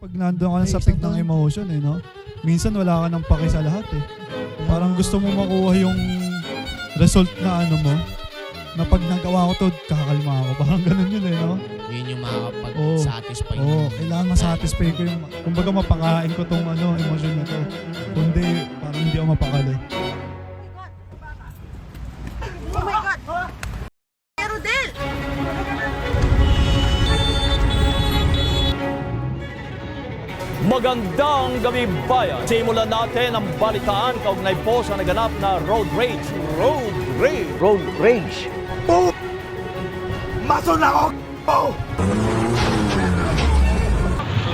pag nandun ka na sa peak ng emotion eh, no? Minsan wala ka nang paki sa lahat eh. Parang gusto mo makuha yung result na ano mo, na pag nagawa ko to, kakakalma ako. Parang ganun yun eh, no? Yun yung makakapag-satisfy. Kailangan ma-satisfy ko yung, kumbaga mapakain ko tong ano, emotion na to. Kundi, parang hindi ako mapakali. Oh my God! Rodel! Magandang gabi bayan. Simulan natin ang balitaan kaugnay po sa naganap na road rage. Road rage. Road rage. Oh! Mason ako! Oh!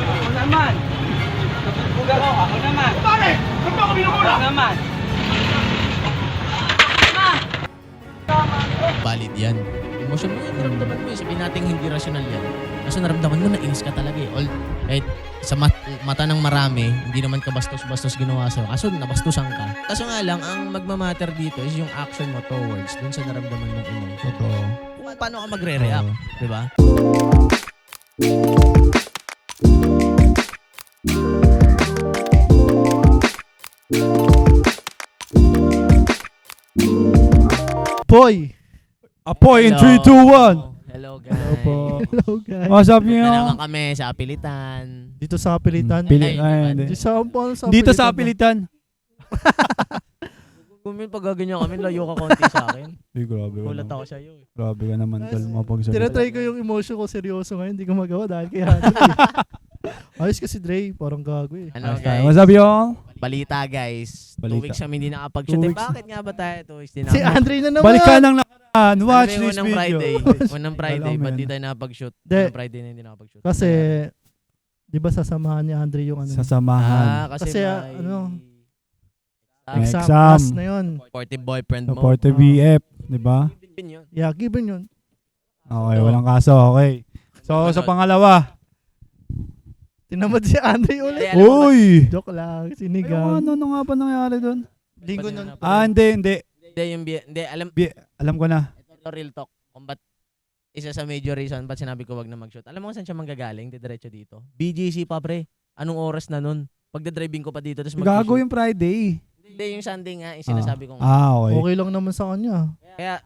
Ako naman! Buga ko, ako naman! Bakit? Ba't ako binukula? Ako naman! Valid yan. Emotion mo yan, naramdaman mo yun. Sabihin natin hindi rational yan. Kaso naramdaman mo, nainis ka talaga eh. Kahit sa mata ng marami, hindi naman ka bastos-bastos ginawa sa'yo. Kaso nabastusan ka. Kaso nga lang, ang magmamatter dito is yung action mo towards dun sa naramdaman mong emotion. Totoo. Kung paano ka magre-react, di ba? Apoy! Apoy in 3, 2, 1! Hello guys. Hello po. Hello guys. What's up nyo? Na naman kami sa Pilitan. Dito sa Pilitan. Hindi. Dito sa Pilitan. Kung may pagaganyan kami, layo ka konti sa akin. Uy, grabe ka Kulat naman. ako sa'yo eh. Grabe ka naman, tol. Mapagsagot. Tinatry ko yung emotion ko seryoso ngayon. Hindi ko magawa dahil kay Hanap. Ayos kasi Dre. Parang gago eh. Ano guys? What's up, y'all? Balita guys. 2 Balita. weeks kami hindi nakapag-shoot. 2 Eh, weeks. bakit nga ba tayo 2 weeks din Si Andre na naman. Balik ka ng nakaraan. Watch this unang video. Friday. Unang Friday, Alam ba't mo di yan. tayo nakapag-shoot? De. Unang Friday na hindi nakapag-shoot. Kasi, di ba sasamahan ni Andre yung ano? Sasamahan. kasi Kasi, may ano, May exam. exam. Class na yun. supportive boyfriend mo. Supportive VF. Di ba? Yun yun. Yeah, given yun. Okay, walang kaso. Okay. So, sa pangalawa. Tinamad si Andre ulit. Alam mo ba- Uy! Joke lang. Pero Sinigang. ano nga ba nangyari doon? Linggo nun. Hindi. Hindi, yung hindi, Alam ko na. ito real talk. Kung ba't isa sa major reason ba't sinabi ko wag na mag-shoot. Alam mo kung saan siya manggagaling? Diretso dito. BGC pa pre. Anong oras na nun? Pagda-driving ko pa dito tapos Gago yung Friday. Hindi, yung Sunday nga, yung sinasabi ko nga. Okay. Okay lang naman sa kanya. Kaya,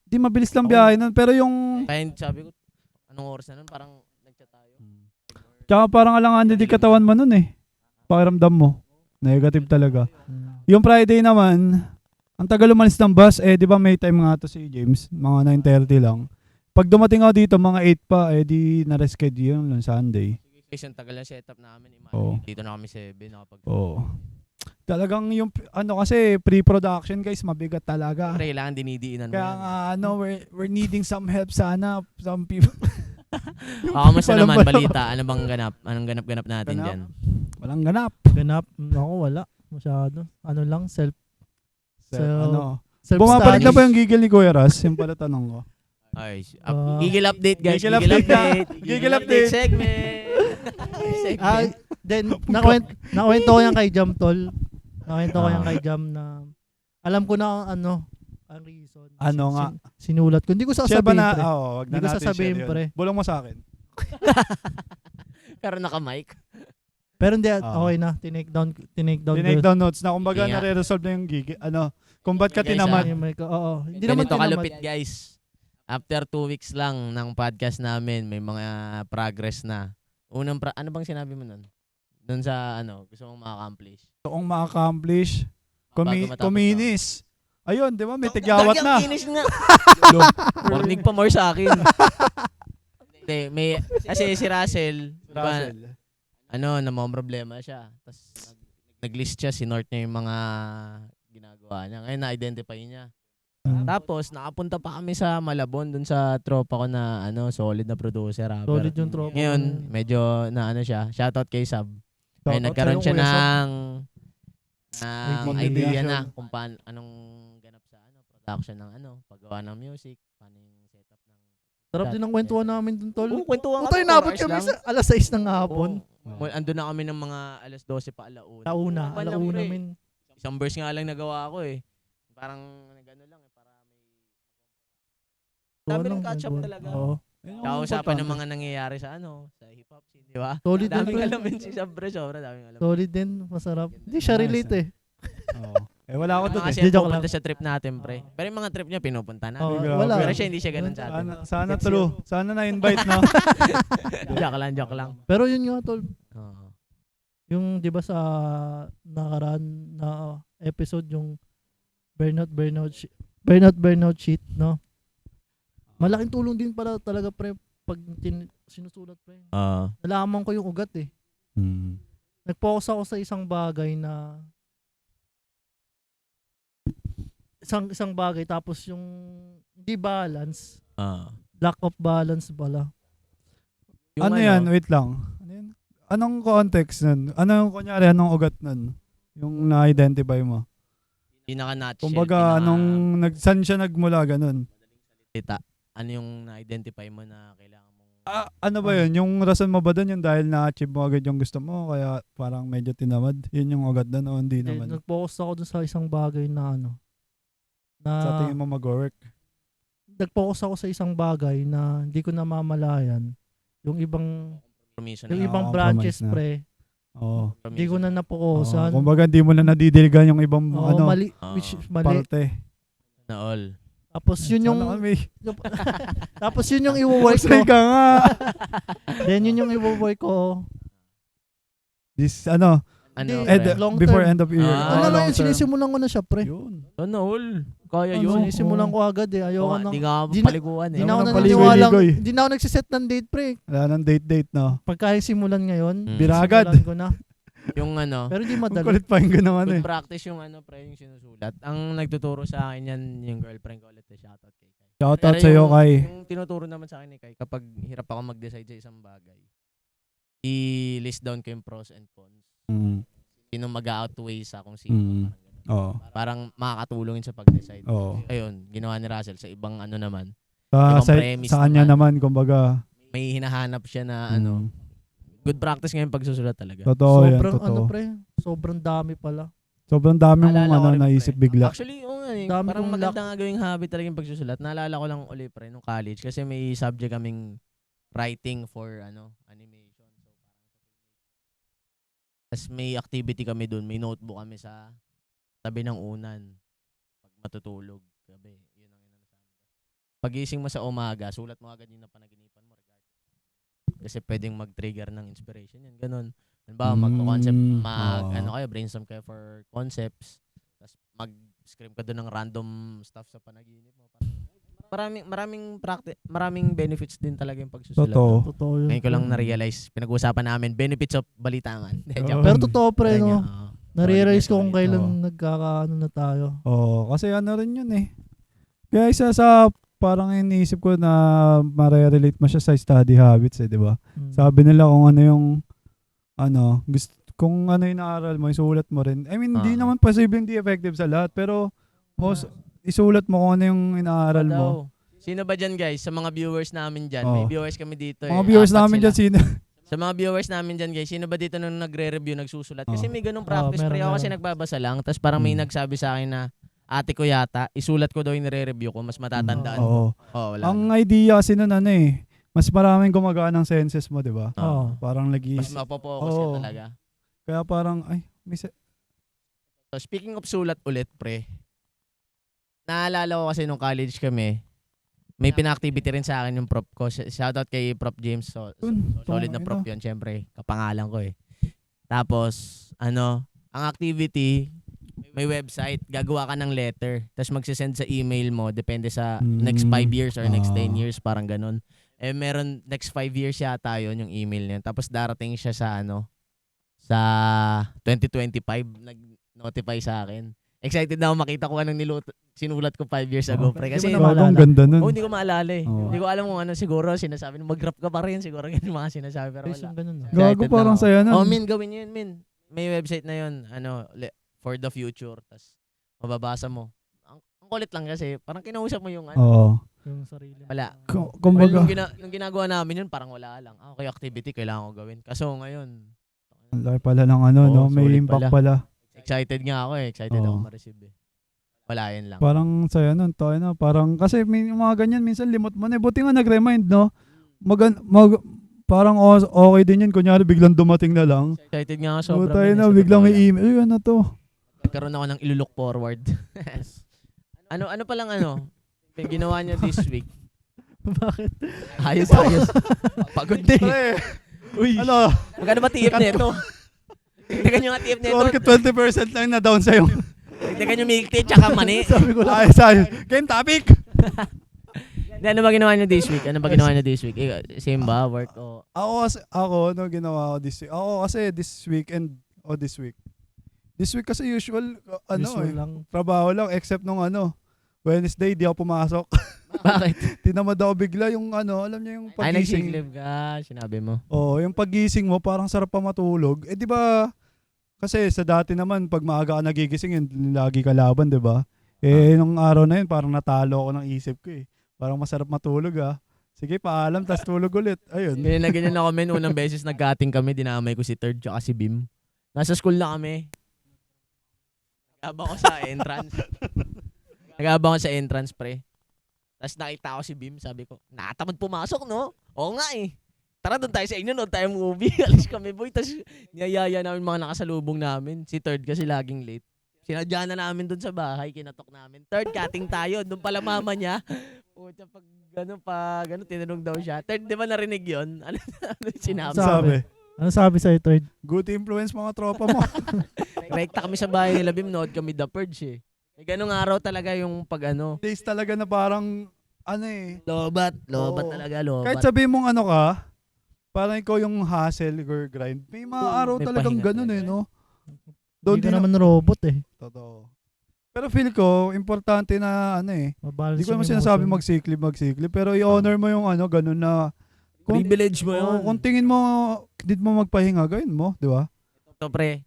Di mabilis lang biyahe nun. Pero yung... kaya sabi ko, anong oras na nun? Parang nag-chat tayo. Tsaka parang alangan hindi katawan mo nun eh. Pakiramdam mo. Negative talaga. Yung Friday naman, ang tagal umalis ng bus, di ba may time nga to si James, mga 9:30 lang. Pag dumating ako dito, mga 8 pa, di na-reschedule yun Sunday. Kasi ang tagal na setup namin. Oo. Dito na kami 7, nakapag Oo. Talagang yung, kasi pre-production guys, mabigat talaga. Pre, kailangan dinidiinan mo Kaya yan. nga, we're needing some help sana. Some people. Kamusta naman Walang- balita? Ano bang ganap? Anong ganap natin Ganap? dyan? Walang ganap. Ganap. Ako wala. Masyado. Ano lang, self-study. Bumabalik na ba yung gigil ni Kuya Ras? Yung pala tanong ko. Ay, Ah. Gigil update guys. Gigil update na. Gigil update. segment. Ah, then, nakwento ko yan kay Jam, tol. Nakwento ko yan kay Jam na alam ko na ang reason. Ano nga? Sinulat ko. Hindi ko Share ba sasabihin, na? pre. Wag na Hindi ko natin sasabihin, share yun. pre. Bulong mo sa akin. Pero naka-mic. Pero hindi, Ah. okay na. Tinake down. Tinake down notes na kumbaga Ingat. nare-resolve na yung gigil. Kung ba't ka Guys, tinamad. Oo. Hindi naman Ganito tinamad. kalupit guys. After 2 weeks lang ng podcast namin, may mga progress na. Ano bang sinabi mo nun? Doon sa gusto mong ma-accomplish. Kung ma-accomplish, Bago matapos kuminis. Ayun, di ba? May tigyawat na. Kinis nga. Warning pa more sa akin. Hindi, kasi si Russell, diba, namang problema siya. Tapos nag-list siya, sinort niya yung mga ginagawa niya. Ngayon na-identify niya. Tapos nakapunta pa kami sa Malabon dun sa tropa ko na solid na producer. Rapper. Solid yung tropa. Ngayon, medyo na siya. Shoutout kay Sab. Ngayon Shoutout nagkaroon sa'yo, siya Kuya Sab. ng idea na kung anong ganap sa production ng paggawa ng music, paano yung setup ng Sarap din ang kwentuhan namin dun, tol. kwentuhan Puta, inabot kami sa alas 6 ng hapon. Andun na kami ng mga alas 12 pa alauna. Alauna min. Isang verse nga lang nagawa ko eh. Parang nagano lang para may dami ng catch up talaga. Oo. Yun yung Tsaka usapan ng importante. mga nangyayari sa sa hip-hop scene, di ba? Solid din, Daming pre. alam yun si Sabre, daming alam. Solid din, masarap. Hindi siya Nice, relate eh. Oo. Wala ako doon Kasi eh. Di, joke pupunta lang. sa trip natin, pre. Pero yung mga trip niya, pinupunta na. Oo, grabe. wala. Pero siya, hindi siya ganun sa atin. Sana true. Sana na-invite, no? Joke lang. Pero yun nga, tol. Oo. Yung, di ba sa nakaraan na episode, yung burnout sheet, no? Malaking tulong din pala talaga, pre, pag sinusulat, pre. Nalaman ko yung ugat eh. Hmm. Nag-focus ako sa isang bagay na isang bagay tapos yung hindi balance, lack of balance pala. Yung Ano yan? Wait lang. Ano yan? Anong context nun? Anong kunyari, anong ugat nun? Yung na-identify mo? Pinaka-nutshell. Kumbaga, saan siya nagmula ganun? Ano yung na-identify mo na kailangan mong... Ano ba yun? Yung rason mo ba dun yung dahil na-achieve mo agad yung gusto mo kaya parang medyo tinamad? Yun yung ugat dun o hindi naman? Nag-focus ako dun sa isang bagay na na Sa tingin mo mag-work? nag-focus ako sa isang bagay na hindi ko namamalayan. Yung ibang Compromise yung na. ibang compromise branches, na. pre. Oo. Hindi ko na Oo. napokusan. Kumbaga hindi mo na nadidiligan yung ibang Oo, mali, Oo. which is mali. parte. Na all. Tapos yun yung Sana kami. tapos yun yung i-work ko. Say ka nga. Then yun yung i-work ko. This, Ano? Hindi, long before term. end of year. Ah, Ano lang long yun, term. sinisimulan ko na siya, pre. Yun. Sana all. Kaya Ano, yun. sinisimulan ko agad eh. Ayoko na. Hindi nga Di na- paliguan eh. Di na ako Ayoko ng naniniwala. paligoy-ligoy. Di na ako nagsiset ng date, pre. Wala nang date, no? Pagka simulan ngayon, Biragad. simulan ko na. Yung Pero di Ang madali. kulit pa yung ganaman eh. good practice yung pre, yung sinusulat. Ang nagtuturo sa akin yan, yung girlfriend ko ulit, shoutout kay Kai. Shoutout Pero sa'yo, yung- Kai. Yung tinuturo naman sa akin ni Kai, kapag hirap ako mag-decide sa isang bagay, i-list down ko yung pros and cons. Mm. Sino mag-outweigh sa kung sino. Mm. Parang ganun. Oo. Parang makakatulong yun sa pag-decide. Oo. Ayun, ginawa ni Russell sa ibang naman. Sa, Ibang sa, premise sa kanya naman, kumbaga. May hinahanap siya na mm, good practice ngayon pagsusulat talaga. Totoo yan, Sobrang totoo. pre, sobrang dami pala. Sobrang dami mong Naalala ko rin, naisip pre. bigla. Actually, Dami parang kong maganda nga gawing hobby talaga yung pagsusulat. Naalala ko lang ulit pre nung college kasi may subject kaming writing for animation. So tapos may activity kami doon, may notebook kami sa tabi ng unan pag matutulog gabi. Yun ang inano sa amin. Pagising mo sa umaga, sulat mo agad yung napanaginipan mo regardless. Kasi pwedeng mag-trigger ng inspiration yan, ganun. Halimbawa, mag-concept, kayo, brainstorm kayo for concepts. Tapos mag-script ka doon ng random stuff sa panaginip mo. Maraming benefits din talaga yung pagsusulat. Totoo. Totoo yun. Ngayon ko lang pre. na-realize, pinag-uusapan namin, benefits of balitangan. Oo. Pero totoo, pre, Ganyan, no? oo. Na-realize ko kung Solid. kailan Oo. nagkakaano na tayo. Oo, kasi ano rin yun eh. Kaya isa sa parang iniisip ko na mare-relate mo siya sa study habits eh, di ba? Sabi nila kung ano yung kung ano yung naaral mo, isulat mo rin. I mean, hindi naman posibleng di effective sa lahat, pero isulat mo kung ano yung inaaral mo. Daw. Sino ba dyan guys? Sa mga viewers namin dyan. May viewers kami dito. Mga viewers namin dyan, sino? Sa mga viewers namin dyan guys, sino ba dito nung nagre-review, nagsusulat? Kasi may ganung practice. meron, Pre ako kasi meron. nagbabasa lang. Tapos parang may nagsabi sa akin na ate ko yata, isulat ko daw yung nire-review ko. Mas matatandaan ko. Oo. Oo, wala. Ang idea kasi nun mas maraming gumagaan ng senses mo, di ba? Oo. Parang Mas mapopokus ka Oo. talaga. kaya parang, So speaking of sulat ulit, pre. Naalala ko kasi nung college kami, may pina-activity rin sa akin yung prop ko. Shoutout kay Prof James. Solid na prop yun, syempre. Kapangalan ko eh. Tapos, ang activity, may website, gagawa ka ng letter, tapos magsisend sa email mo, depende sa next 5 years or next 10 years, parang ganun. Meron next 5 years yata yun, yung email niya. Tapos darating siya sa sa 2025, nag-notify sa akin. Excited na ako makita ko anong sinulat ko 5 years ago, pre. Kasi, ang ganda nun. hindi ko maalala eh. Oo. Hindi ko alam kung siguro sinasabi, mag-rap ka pa rin, siguro ganun yung mga sinasabi, pero Guys, wala. yung ganun, no? Gago Excited parang na ako. saya nun. Oh, gawin nyo yun, May website na yun, for the future. Tapos, mababasa mo. Ang kulit lang kasi, parang kinausap mo yung Oo. Yung sarili mo. Wala. Well, Kumbaga, nung ginagawa namin yun, parang wala lang. Okay, activity, kailangan ko gawin. Kaso ngayon, ang laki pala ng Oo, may solid impact pala. pala. excited nga ako eh. Excited Oo. ako ma-receive eh. Wala yun lang. Parang saya nun, tayo na. Parang, kasi may mga ganyan, minsan limot mo na. Buti nga nag-remind, no? parang okay din yun. Kunyari, biglang dumating na lang. Excited nga ako So, sobrang. tayo yun, na, sa biglang totoo may lang. email. Ay, ano to? Nagkaroon ako ng ilulook forward. ano pa lang yung ginawa niyo this week? Bakit? Ayos. Pagod din. Pre, Uy. ano? Magkano ba TF nito? Tignan nyo nga TF nito. Sorry, 20% lang na down sa'yo. Tignan nyo milk tea tsaka mani. Sabi ko lang. Ayos. Game topic! Ano ba ginawa nyo this week? Same ba? Work o? Ano ginawa ko this week? Ako kasi this week. This week kasi usual, Usual lang. trabaho lang, except nung Wednesday, di ako pumasok. Bakit? Tinamad ako bigla yung alam niyo yung Ay, pagising. nag-sick leave ka. Sinabi mo. Oo, yung pagising mo, parang sarap pa matulog. Eh, di ba, kasi sa dati naman, pag maaga ka nagigising, yun, lagi ka laban, di ba? Eh, nung araw na yun, parang natalo ako ng isip ko eh. Parang masarap matulog Sige, paalam, tas tulog ulit. Ayun. Ganyan ako, men. Unang beses nag-cutting kami, dinamay ko si Third tsaka si Bim. Nasa school na kami. Nag-abang ko sa entrance, pre. Tapos nakita ko si Bim, sabi ko, nakatamad pumasok, no? Oo nga eh. Tara, doon tayo sa inyo, no? Tayo movie. Alis kami, boy. Tapos niyayaya namin mga nakasalubong namin. Si Third kasi laging late. Sinadya na namin doon sa bahay, kinatok namin. Third, cutting tayo. Doon pala mama niya. Puta, pag gano'n, tinanong daw siya. Third, di ba narinig yun? Ano sinabi? Sabi, Ano sabi sa'yo, Third? good influence mga tropa mo. Rekta kami sa bahay nila, Bim. Nood kami The Purge eh. May ganung araw talaga yung pag Days talaga na parang, Lobat Oo. talaga, lobat. kahit sabihin mong ka, parang ikaw yung hustle or grind. May mga araw May talagang pahinga ganun talaga. no? Hindi ka naman robot eh. Totoo. Pero feel ko, importante na Mabalance hindi ko yung naman sinasabi emotion. mag-sick leave, pero i-honor mo yung ganun na, Privilege mo yun. kung tingin mo, hindi mo magpahinga, gawin mo, di ba? Ito pre,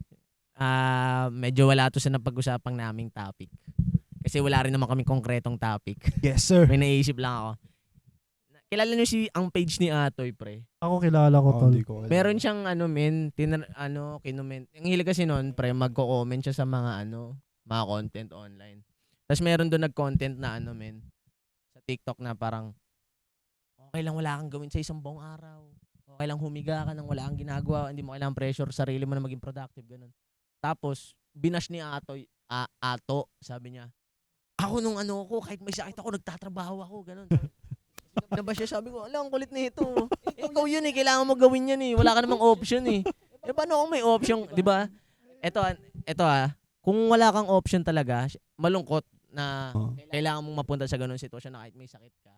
medyo wala to sa napag-usapang naming topic. Kasi wala rin naman kaming konkretong topic. Yes, sir. May naisip lang ako. Kilala niyo ang page ni Atoy, pre. Ako kilala ko, Tol. Meron siyang kinument. Ang hilig kasi noon, pre, magko-comment siya sa mga mga content online. Tapos meron doon nag-content na sa TikTok na parang okay lang wala kang gawin sa isang buong araw. Okay lang humiga ka nang wala kang ginagawa, hindi mo kailangang pressure sa sarili mo na maging productive, ganun. Tapos binash ni Ato, sabi niya, ako nung ko, kahit may sakit ako, nagtatrabaho ako, ganun. Na ba siya, sabi ko, ang kulit nito. Ikaw yun eh, kailangan mo gawin yan eh. Wala ka namang option eh. Paano kung may option, di ba? Ito kung wala kang option talaga, malungkot na kailangan mong mapunta sa ganung sitwasyon na kahit may sakit ka.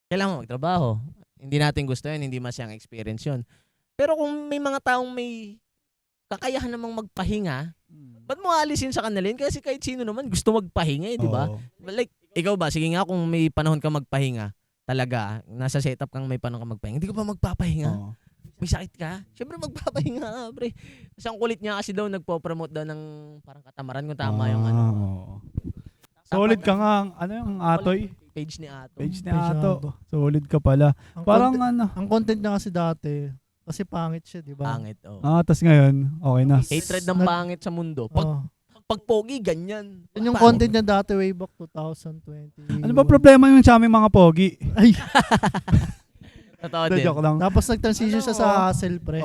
Kailangan mo magtrabaho. Hindi natin gusto yun, hindi masyang experience yun. Pero kung may mga taong may kakayahan namang magpahinga, ba't mo alisin sa kanila yun? Kasi kahit sino naman gusto magpahinga eh, di ba? Like, ikaw ba, sige nga kung may panahon ka magpahinga, talaga, nasa setup kang may panahon ka magpahinga, hindi ka ba magpapahinga? May sakit ka? Siyempre magpapahinga ka, pre. Kasi ang kulit niya kasi daw, nagpo-promote daw ng parang katamaran kung tama yung Solid ka nga, yung Atoy? Page ni Ato. Page ni Page ni Ato. Ato. Solid ka pala. Ang Parang content, ang content niya kasi dati, kasi pangit siya, di ba? Pangit, oh. tas ngayon, okay na. Hatred ng pangit sa mundo. Pag pogi, ganyan. Yun yung content niya dati way back 2020. Ano ba problema yung sa aming mga pogi? Ay, Totoo din. Joke lang. tapos nag-transition siya sa hustle, pre.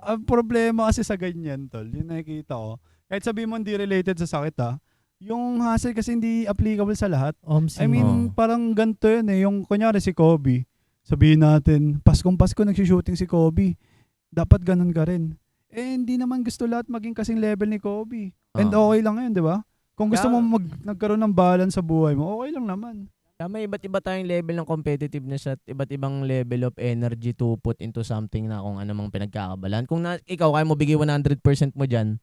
Ang problema kasi sa ganyan, tol, yung nakikita ko, kahit sabihin mo hindi related sa sakit yung hassle kasi hindi applicable sa lahat. I mean, parang ganito yun yung kunyari si Kobe, sabihin natin, Paskong Pasko nagsi-shooting si Kobe, dapat ganun ka rin. Hindi naman gusto lahat maging kasing level ni Kobe. And okay lang yun, di ba? Kung gusto mo nagkaroon ng balance sa buhay mo, okay lang naman. May iba't iba tayong level ng competitiveness at iba't ibang level of energy to put into something na kung ano mang pinagkakabalan. Kung ikaw kaya mo bigay 100% mo dyan,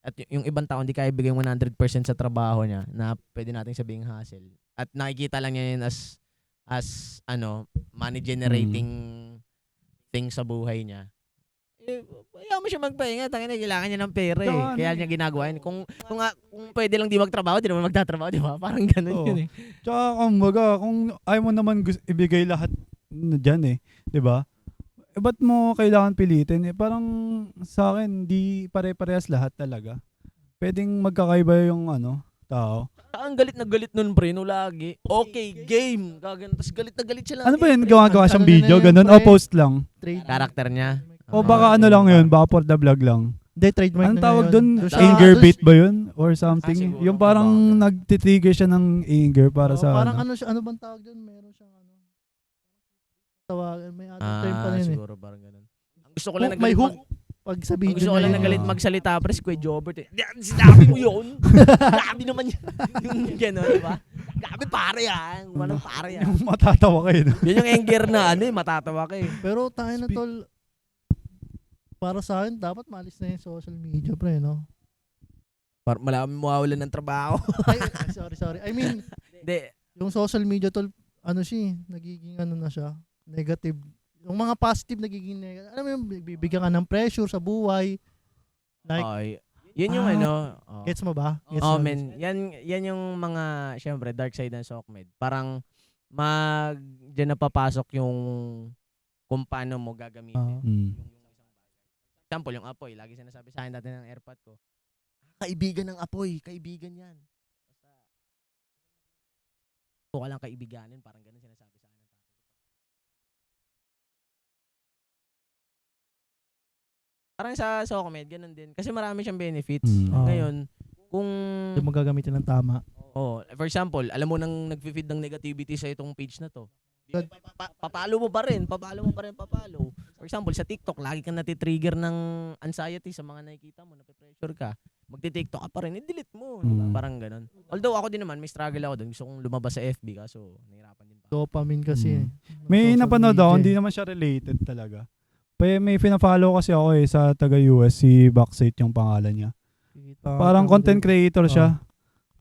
at yung ibang tao hindi kaya bigay 100% sa trabaho niya na pwede nating sabihing hustle. At nakikita lang niya yun as money generating thing sa buhay niya. Ayaw mo siya magpahinga, tangina kailangan niya ng pera eh. Kaya niya ginagawa yun. Kung pwede lang di magtrabaho, di naman magtatrabaho, di ba? Parang ganun yun eh. Tsaka kung ayaw mo naman ibigay lahat dyan di ba? Ba't mo kailangan pilitin? Parang sa akin, di pare-parehas lahat talaga. Pwedeng magkakaiba yung tao. Ang galit na galit nun, pre, no, lagi. Okay, game. Gagano, tapos galit na galit siya lang. Ano ba yun? Gawa siyang Ano na video, yun, ganun? pre? O post lang? Trade. Karakter niya. O baka ano lang yun? Baka for the vlog lang? Hindi, trademark Anong na tawag yun. doon? Doon Anger doon bait ba yun? Or something? siguro. Yung parang Baka. nagtitrigger siya ng anger para sa parang ano. ano siya, ano bang tawag doon? Meron siyang ano. Tawagan, may other term pa rin eh. Siguro parang ganun. Ang gusto ko lang Hook, may nagalit hook. Pag sa Ang video gusto ko na lang yun. nagalit magsalita, pre, si Kuya Jobert eh. Sinabi mo yun. Grabe naman yun. Yung gano'n, di ba? Grabe pare yan. Walang pare yan. Yung matatawa kayo. No? Yan yung anger na ano eh, matatawa ka eh. Pero tayo na tol, para sa akin, dapat malis na yung social media, pre, no? Malaman mo mawawalan ng trabaho. Ay, sorry. I mean, Hindi. yung social media, tol, ano siya, nagiging ano na siya, negative. Yung mga positive nagiging negative. Alam mo yung bibigyan ka ng pressure sa buhay. Like, Ay, yun yung ano. gets mo ba? Gets Oh, mo? men. Yan yung mga, syempre, dark side ng Sokmed. Parang, dyan na papasok yung kung paano mo gagamitin. Mm. Example, yung apoy. Lagi sinasabi sa akin dati ng airpod ko. Kaibigan ng apoy. Kaibigan yan. Basta, ka lang kaibiganin. Parang ganun sinasabi sa akin ng tatay ko. Parang sa Sokmed, ganun din. Kasi marami siyang benefits. Mm. Ngayon, kung Hindi mo gagamitin ng tama. for example, alam mo nang nag-feed ng negativity sa itong page na to. Papalo mo pa rin. For example, sa TikTok, lagi kang natitrigger ng anxiety sa mga nakikita mo, nape-pressure ka. Magti-TikTok ka pa rin, i-delete mo. Diba? Mm. Parang ganun. Although ako din naman, may struggle ako doon. Gusto kong lumabas sa FB, kaso nahirapan din pa. Dopamine kasi. Mm. May Social napanood media ako, eh. hindi naman siya related talaga. May pina-follow kasi ako sa taga-US, si Backseat yung pangalan niya. Parang content creator siya.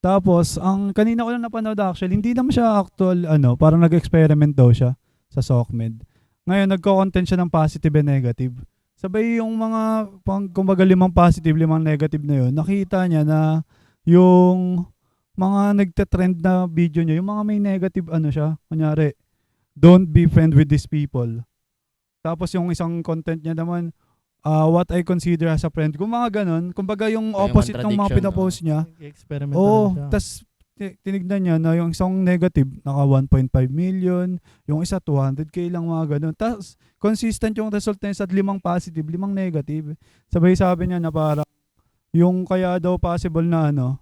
Tapos, kanina ko lang napanood actually, hindi naman siya actual, parang nag-experiment daw siya sa Sokmed. Ngayon, nagko-content siya ng positive and negative. Sabay yung mga, kumbaga 5 positive, 5 negative na yun, nakita niya na yung mga nagte-trend na video niya, yung mga may negative siya, kunyari, don't be friend with these people. Tapos yung isang content niya naman, what I consider as a friend. Kung mga ganun, kumbaga yung opposite ng mga contradiction, pinapost niya. Experiment Oo, siya. tas tinignan niya na yung isang negative, naka 1.5 million, yung isa 200k lang, mga ganun. Tas consistent yung result niya sa 5 positive, 5 negative. Sabay sabi niya na parang, yung kaya daw possible na alam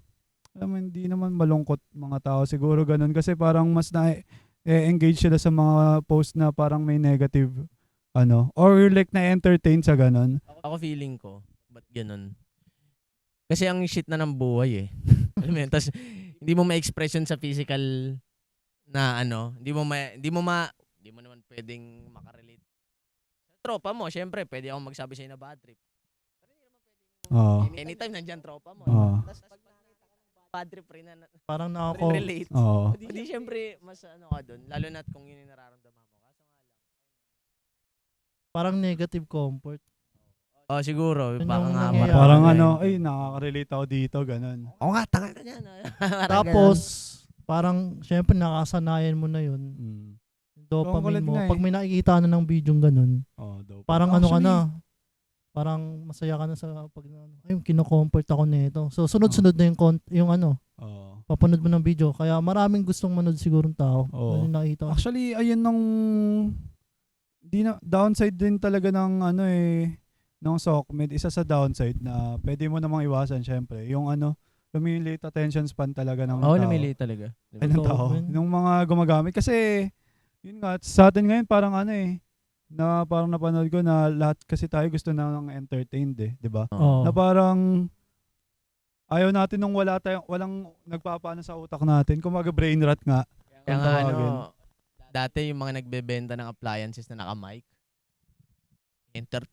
mo, hindi naman malungkot mga tao siguro ganun. Kasi parang mas na-engage sila sa mga post na parang may negative or like na-entertain sa ganun. Ako feeling ko, ba't ganun? Kasi ang shit na ng buhay eh. Alam mo yun? Tas, hindi mo ma-express yun sa physical na hindi mo naman pwedeng makarelate. Sa tropa mo, syempre, pwede akong magsabi sa'yo na bad trip. Pero hindi naman pwedeng, anytime nandyan tropa mo. Tas pag nakita ka ng bad trip rin na Parang nakako. relate. Oo. Hindi syempre, mas ka dun. Lalo na kung yun yung nararamdaman mo. Kaso nga lang. Parang negative comfort. Siguro. Yun Baka yung nga. nangyayari. Parang nakaka-relate ako dito, ganun. Oo nga, tanga ka niyan. Tapos, parang, syempre, nakasanayan mo na yun. Mm. Yung dopamine kulit mo. nga eh. Pag may nakikita na ng video ganun, Dope. parang ano ka Actually, na. Parang masaya ka na sa pag ay, kino-comfort ako nito. So, sunod-sunod na yung papanood mo ng video. Kaya maraming gustong manood sigurong tao. Oo. Ano yung nakita ko. Actually, ayun downside din talaga ng ng Sokmed. Isa sa downside na pwede mo namang iwasan syempre. Yung lumilate attention span talaga ng tao. lumili talaga. Ay, ng tao. Yung mga gumagamit. Kasi, yun nga, sa atin ngayon parang na parang napanood ko na lahat kasi tayo gusto na ng entertained di ba? Oo. Na parang ayaw natin nung walang nagpapaano sa utak natin. Kumaga brain rot nga. Kaya Kung nga tawagin. dati yung mga nagbebenta ng appliances na naka-mic,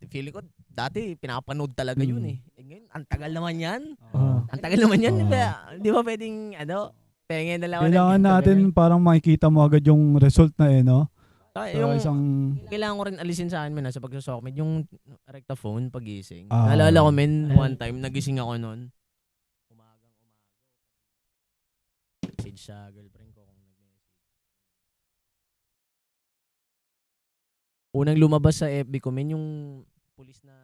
feeling ko, dati pinapanood talaga yun eh. Ngayon, ang tagal naman yan. Oo. Ang tagal naman yan. Oo. Di ba pwedeng, pengen na lang ako ng Kailangan ganito, natin ganyan. parang makikita mo agad yung result na no? Saka So, yung, isang kailangan ko rin alisin sa akin sa pagsusokmed, yung rectaphone pagising. Ah. Naalala ko one time, nagising ako noon. Umaga. Message sa girlfriend ko kung nag-message. Unang lumabas sa FB ko, yung pulis na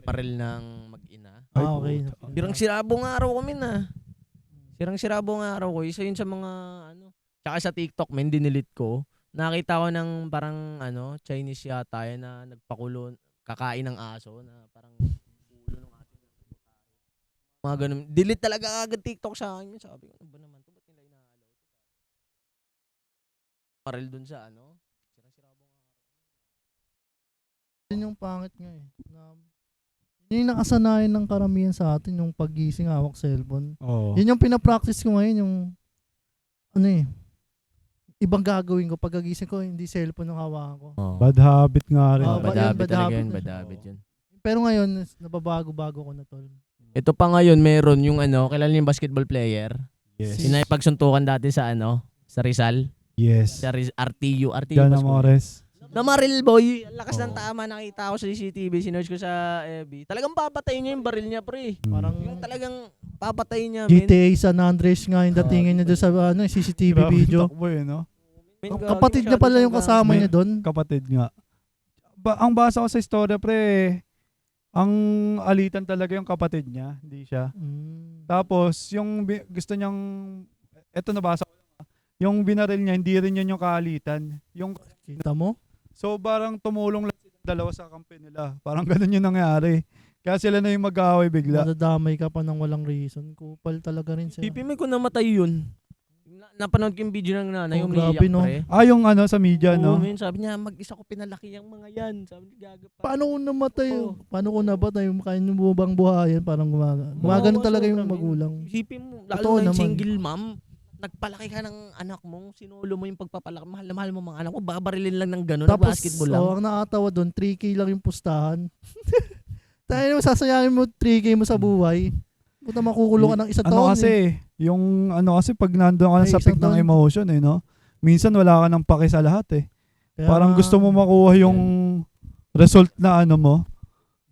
Maril ng mag-ina. Okay. Sirang-sirabong araw kami na. Sirang-sirabong araw ko. Isa yun sa mga ano. Tsaka sa TikTok, men, dinilit ko. Nakita ko ng parang Chinese yata yan na nagpakulo, kakain ng aso na parang ulo ng aso. Mga ganun. Delete talaga agad TikTok sa akin. Sabi ko, ano ba naman to? Ba't nila inaalaw to? Maril dun sa sirang-sirabong araw. Yun yung pangit nga eh. Yun yung nakasanayan ng karamihan sa atin, yung paggising hawak cellphone. Oo. Yun yung pinapractice ko ngayon, yung ibang gagawin ko pagkagising ko, hindi cellphone yung hawakan ko. Bad habit nga rin. Oh, Bad habit bad talaga habit yun. na Bad siya. habit yun. Pero ngayon, nababago-bago ko na tol. Ito pa ngayon, meron yung kilala niyo yung basketball player. Yes. Yung naipagsuntukan dati sa sa Rizal. Yes. Sa RTU. RTU Jan ba school? Amores. Na Maril boy. Ang lakas ng Oo. tama. Nakita ko sa CCTV. Sinerge ko sa FB. Talagang papatayin niya yung baril niya, pre. Parang Yung talagang papatayin niya, men. GTA San Andres nga yung datingin niya doon sa CCTV Grabe video. takbo eh, no? Men, gagi, Kapatid niya masyado pala yung siyang kasama May- niya doon. Kapatid nga. Ang basa ko sa istorya, pre, ang alitan talaga yung kapatid niya, hindi siya. Tapos, yung gusto niyang, eto nabasa ko lang, yung binaril niya, hindi rin yun yung kaalitan. Yung, Kita mo? so, parang tumulong lang silang dalawa sa kampi nila. Parang ganun yung nangyari. Kaya sila na yung mag-aaway bigla. Madadamay ka pa ng walang reason. Kupal talaga rin siya. Pipimay ko namatay yun. Napanood ko yung video ng nanay. Oh, Umiiyak, grabe, no? pre. Yung sa media, Oo, no? men, sabi niya, mag-isa ko pinalaki yung mga yan. Sabi niya, gaga pa. Paano kung namatay? Oo. Paano kung nabatay? Kaya nyo bubang buhayin? Parang gumagano talaga yung Sobra, men. magulang. Isipin mo, lalo Totoo na yung naman. single mom, nagpalaki ka ng anak mo, sinulo mo yung pagpapalaki, mahal na mahal mo mga anak mo, babarilin lang ng gano'n, Tapos, basketball lang. ang nakakatawa doon, 3K lang yung pustahan. Tayo mo, sasayangin mo 3K mo sa buhay. Puta, makukulong ka ng isa taon. Kasi, pag nandun ka na Ay, sa isang peak ng taon. emotion, no? Minsan wala ka nang paki sa lahat, eh. Kaya Parang nga, gusto mo makuha yung result na mo,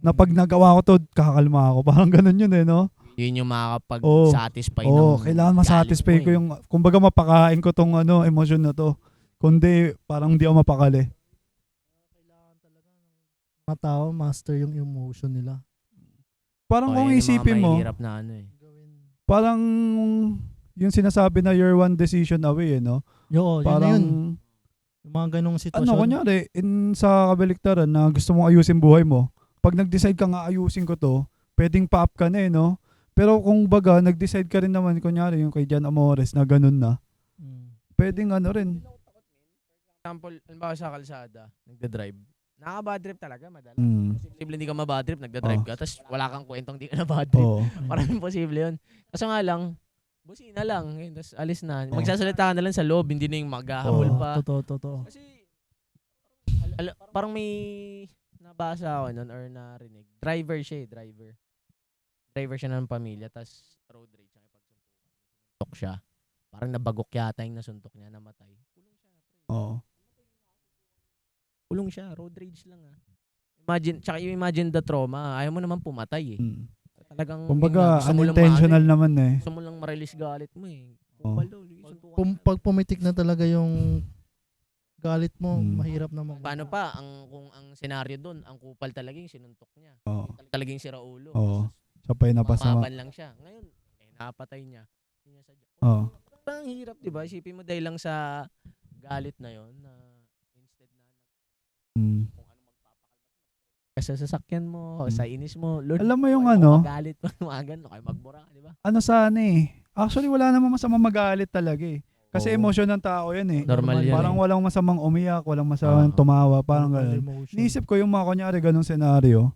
na pag nagawa ko to, kakakalma ako. Parang ganun yun, eh, no? Yun yung makakapag-satisfy Oo, ng kailangan masatisfy galit ko mo, yung, kumbaga mapakain ko tong emosyon na to. Kundi, parang hindi ako mapakali. kailangan talaga ng mga tao, master yung emotion nila. Parang kung isipin mo, Mahirap na parang yung sinasabi na you're one decision away, no? Yun na Parang, yun. Yung mga ganong sitwasyon. kunyari, sa kabaliktaran na gusto mong ayusin buhay mo, pag nag-decide ka nga ayusin ko to, pwedeng pa-up ka na, no? Pero kung baga, nag-decide ka rin naman, kunyari, yung kay Jan Amores na ganun na, pwedeng rin. Example, halimbawa sa kalsada, nagda-drive. Nakaka-bad trip talaga, madalas. Mm. Posible hindi ka ma-bad trip, nagda-drive Oh. ka, tapos wala kang kwentong di ka na-bad trip. Oo. Maraming posible yun. Kaso nga lang, busina lang, eh, tapos alis na. Magsasalita ka na lang sa loob, hindi na yung maghahabol Oo. pa. Totoo. Kasi, parang may nabasa ako nun or narinig. Driver siya. Driver siya ng pamilya, tapos road rage siya, suntok siya. Parang nabagok yata yung nasuntok niya, namatay. Kulong siya, pre. Oo. Kulong siya, road rage lang Imagine the trauma. Ayaw mo naman pumatay eh. Mm. Talagang, Kumbaga, gusto mo lang unintentional maano naman eh. Gusto mo lang ma-release galit mo eh. Oo. Kupal daw, suntukan. Pag pumitik na talaga yung galit mo, mahirap na Paano pa, kung ang senaryo doon, ang kupal talaga yung sinuntok niya. Oo. Talagang sira ulo. Oo. Siya pa yung napasama. Mamaban lang siya. Ngayon, napatay niya. Hindi niya sadya. Oo. Parang hirap, di ba? Isipin mo dahil lang sa galit na yon na instead na Mm. kung ano magpapakalma sa sasakyan mo, o sa inis mo, Lord, Alam mo yung magalit mo, mga ganun, kaya magbura ka, di ba? sana eh. Actually, wala namang masama magalit talaga eh. Kasi Oo. emosyon ng tao yan eh. Normal yan Parang eh. walang masamang umiyak, walang masamang tumawa, parang gano'n. Niisip ko yung mga kunyari ganong senaryo.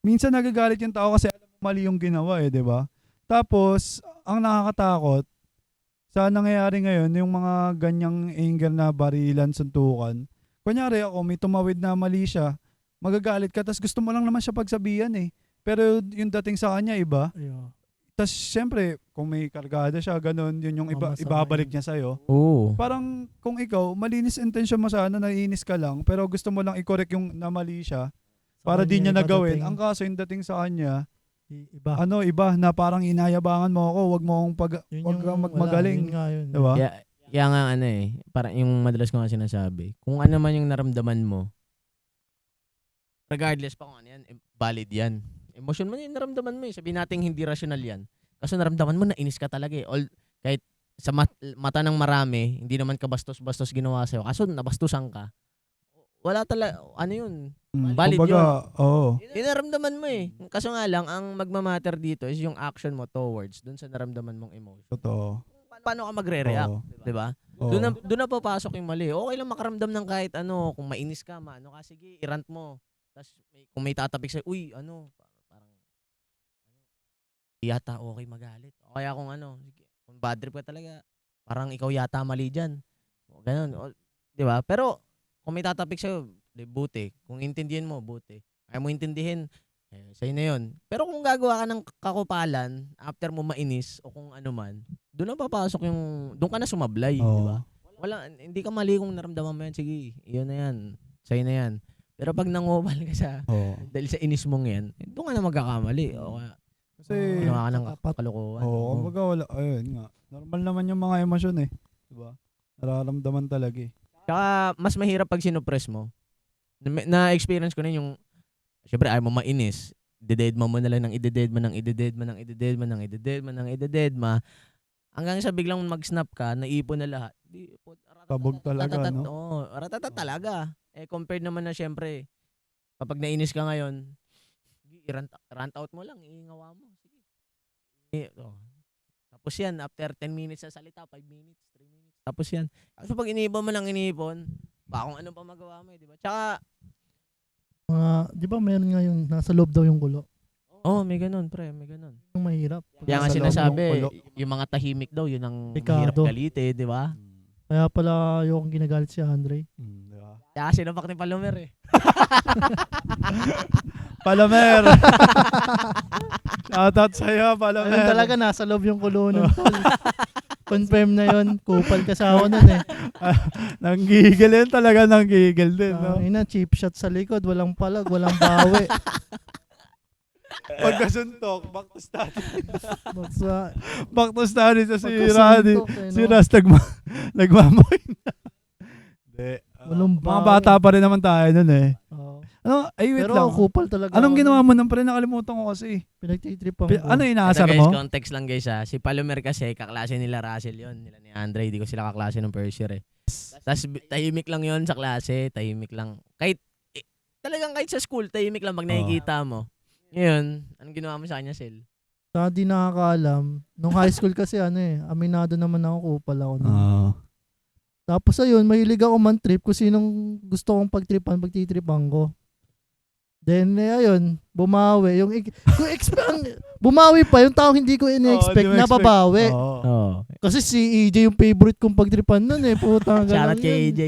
Minsan nagagalit yung tao kasi alam mo mali yung ginawa eh, di ba? Tapos, ang nakakatakot, sa nangyayari ngayon, yung mga ganyang anger na barilan, suntukan. Kunyari ako, may tumawid na mali siya, magagalit ka, tapos gusto mo lang naman siya pagsabihan eh. Pero yung dating sa kanya, iba. Tapos syempre, kung may kargada siya, ganun, yun yung ibabalik niya sa'yo. Oo. Parang kung ikaw, malinis intention mo sana, naiinis ka lang, pero gusto mo lang i-correct yung namali siya para di niya nagawin. Ang kaso yung dating sa kanya, iba na parang inayabangan mo ako, wag mo akong wag kang magmagaling. Diba? Kaya nga parang yung madalas ko nga sinasabi, kung ano man yung naramdaman mo, regardless pa kung ano yan, valid yan. Emosyon mo yun, naramdaman mo eh. Sabihin natin hindi rational yan. Kaso naramdaman mo na inis ka talaga eh. Kahit sa mata ng marami, hindi naman ka bastos-bastos ginawa sa'yo. Kaso nabastusan ka. Wala talaga, ano yun? Valid Kumbaga, oo. Yun naramdaman mo eh. Kaso nga lang, ang magmamatter dito is yung action mo towards dun sa naramdaman mong emotion. Totoo. Paano ka magre-react? Oo. Diba? Oo. Doon na papasok yung mali. Okay lang makaramdam ng kahit ano. Kung mainis ka, maano ka, sige, irant mo. Tapos kung may tatapik sa'yo, uy, ano, parang, yata okay magalit. O kaya kung ano, sige, kung bad trip ka talaga, parang ikaw yata mali dyan. O, ganun. O, diba? Pero, kung may tatapik sa'yo, buti. Kung intindihin mo, buti. Kaya mo intindihin, sa'yo na yun. Pero kung gagawa ka ng kakupalan, after mo mainis, o kung ano man, doon na papasok yung, doon ka na sumablay, Oo. di ba? Wala, hindi ka mali kung naramdaman mo yan, sige, yun na yan, sa'yo na yan. Pero pag nangubal ka sa, Oo. dahil sa inis mong yan, doon ka na magkakamali. O kaya, Kasi, ginawa ka ng Dapat. kalokohan. oo, kumbaga wala, ayun nga. Normal naman yung mga emosyon eh. Diba? Nararamdaman talaga eh. Tsaka, mas mahirap pag sinupress mo. Na-experience ko na yung, syempre, ayaw mo mainis. Idededma mo na lang ng idededma, hanggang sa biglang mag-snap ka, naipon na lahat. Kabog talaga, no? Oo, ratatat talaga. Compared naman na syempre, kapag nainis ka ngayon, rant out mo lang, iingawa mo. Sige. Tapos yan, after 10 minutes sa salita, 5 minutes, 3 minutes. Tapos yan. Kasi pag iniipon mo lang baka kung ano pa magawa mo, di ba? Tsaka, Di ba meron nga yung nasa loob daw yung gulo? may ganun, pre, may ganun. Yung mahirap. Kaya nga Nasa loob sinasabi, ng kulo. yung mga tahimik daw, yun ang Delikado. mahirap galite, di ba? Kaya pala yung ginagalit si Andre. Diba? Kaya sinapak ni Palomer eh. Palamer! Shoutout sa'yo, Ayun Palamer. talaga, nasa loob yung kulo nun. Tol. Confirm na yun. Kupal kasawa nun eh. Nanggigil yun talaga, nanggigil din, no? Ina, cheap shot sa likod. Walang palag, walang bawi. Pagkasuntok, back to study. Basta, Back to study sa si pagkasuntok, Rani. eh, no? Si Ras nagmamoy na. Hindi. Walang Mga bawi. bata pa rin naman tayo nun eh. Oo. Ano, ay wait Pero lang. kupal talaga. Anong ako ginawa nun. mo nang pre? Nakalimutan ko kasi. Pinagtitripan ko. Ano inaasar Ito guys, mo? context lang guys ha. Si Palomer kasi, kaklase nila Russell yon, nila ni Andre. Di ko sila kaklase ng first year eh. Tapos tahimik lang yon sa klase, tahimik lang. Kahit, talagang kahit sa school, tahimik lang pag nakikita mo. Ngayon, anong ginawa mo sa kanya, Sel? Sa di nakakaalam. Nung high school kasi aminado naman ako, kupal ako. nun. Tapos ayun, mahilig ako man trip kung sinong gusto kong pagtitripan ko. Then ayun, bumawi. Bumawi pa yung taong hindi ko in-expect na babawi. Oo. Kasi si EJ yung favorite kong pagtripan nun eh. Puta nga Shoutout lang kay yun. AJ.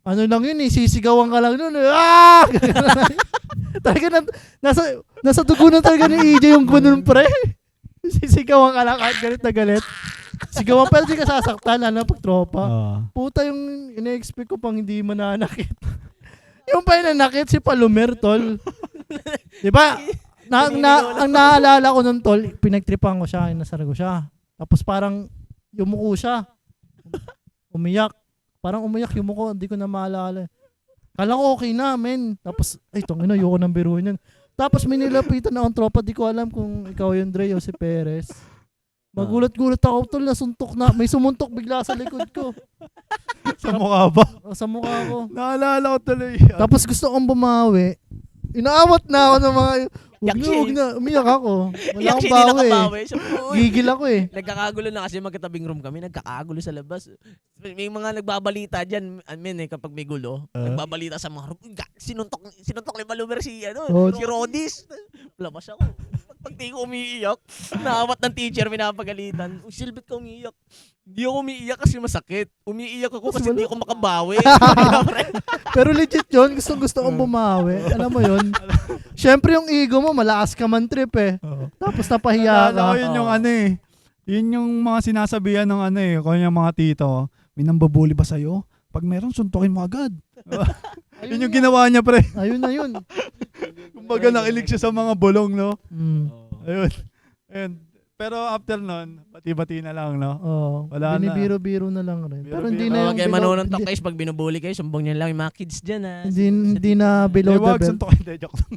Ano lang yun eh, sisigawan ka lang nun eh. Ah! Talaga nasa dugo na talaga ni EJ yung ganun pre. Sisigawan ka lang kahit galit na galit. Sigawan pero di ka sasaktan, pag tropa. Puta yung ina-expect ko pang hindi mananakit. Yung pa yung nanakit si Palomer, tol. Diba? Ang naalala ko nun, tol, pinagtripan ko siya, inasar ko siya. Tapos parang yumuko siya. Umiyak. Parang umiyak, yumuko, hindi ko na maalala. Kala ko okay na, men. Tapos, ay, tongina, ayoko nang biruin yun. Tapos may nilapitan na akong tropa, di ko alam kung ikaw yun, Dre, o si Perez. Magulat-gulat ako, tol, nasuntok na. May sumuntok bigla sa likod ko. Sa mukha ba? Sa mukha ko. Naalala ko tuloy. Tapos gusto kong bumawi. Inaawat na ako ng mga... Huwag na, umiyak ako. Wala akong bawi. Gigil ako eh. Nagkakagulo na kasi magkatabing room kami. Nagkakagulo sa labas. May mga nagbabalita dyan. Kapag may gulo. Nagbabalita sa mga room. Sinuntok ni Palomer si Rodis. Labas ako. Pag di ko umiiyak, naawat ng teacher, pinapagalitan. Silbit ka umiiyak. Hindi ako umiiyak kasi masakit. Umiiyak ako kasi hindi ako makabawi. Pero legit yun, gusto kong bumawi. Alam mo yun? Syempre yung ego mo, malakas ka man trip eh. Tapos napahiya Naalala ko ka. yun yung ano eh. Yun yung mga sinasabihan ng ano eh. Kung yung mga tito, may nambabuli ba sa'yo? Pag meron, suntukin mo agad. Yun yung ginawa niya pre. Ayun na yun. Kumbaga nakilig siya sa mga bulong, no? Mm. Ayun. Pero after nun, bati-bati na lang, no? Oo. Wala na. Binibiro-biro na lang rin. Pero hindi Biro-biro. na yung Kaya below, manununtok guys, pag binubuli kayo, sumbong niyo lang yung mga kids dyan ha. hindi na below Eh, the wag, belt. suntukin. Hindi, joke lang.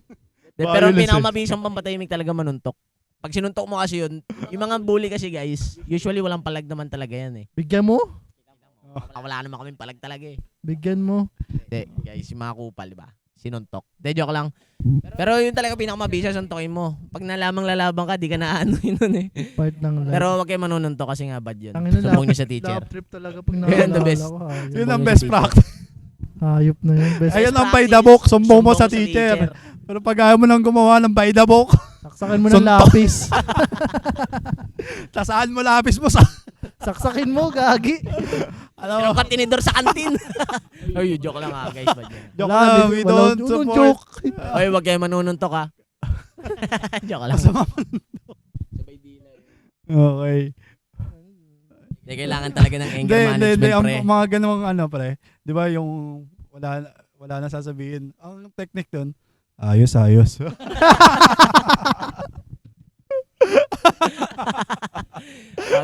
Pero ang Violence, pinakamabisang pampatahimik talaga manuntok. Pag sinuntok mo kasi yun, yung mga bully kasi guys, usually walang palag naman talaga yan eh. Bigyan mo? Wala naman kaming palag talaga eh. Bigyan mo. Hindi, guys, yung mga kupal, di ba? Sinuntok. Hindi, joke lang. Pero yun talaga pinakamabisa, suntokin mo. Pag nalamang lalabang ka, di ka na ano yun nun eh. Part ng life. Pero wag kayo manununtok kasi nga bad yun. Ang ina, Sumbong niyo sa teacher. love trip talaga pag Yun, naalala the best. ko. Hayop. Yun ang best practice. Hayop na yun. Best. Ayun ang by the book, sumbong mo sa teacher. Pero pag ayaw mo nang gumawa ng by the book, Saksakin mo ng Suntok. lapis. tasaan mo lapis mo sa... Saksakin mo, gagi. Alam mo, Pero tinidor sa kantin. Ay, joke lang ha, guys. Bad yan. joke Wala, lang, we walang- don't walang support. joke. Ay, wag kayo manununtok ha. Joke lang. Masama. Sabay dila. Okay. Hindi, kailangan talaga ng anger Hindi, management, ang pre. mga ganung ano, pre. Di ba yung wala na sasabihin. Ang technique dun, ayos.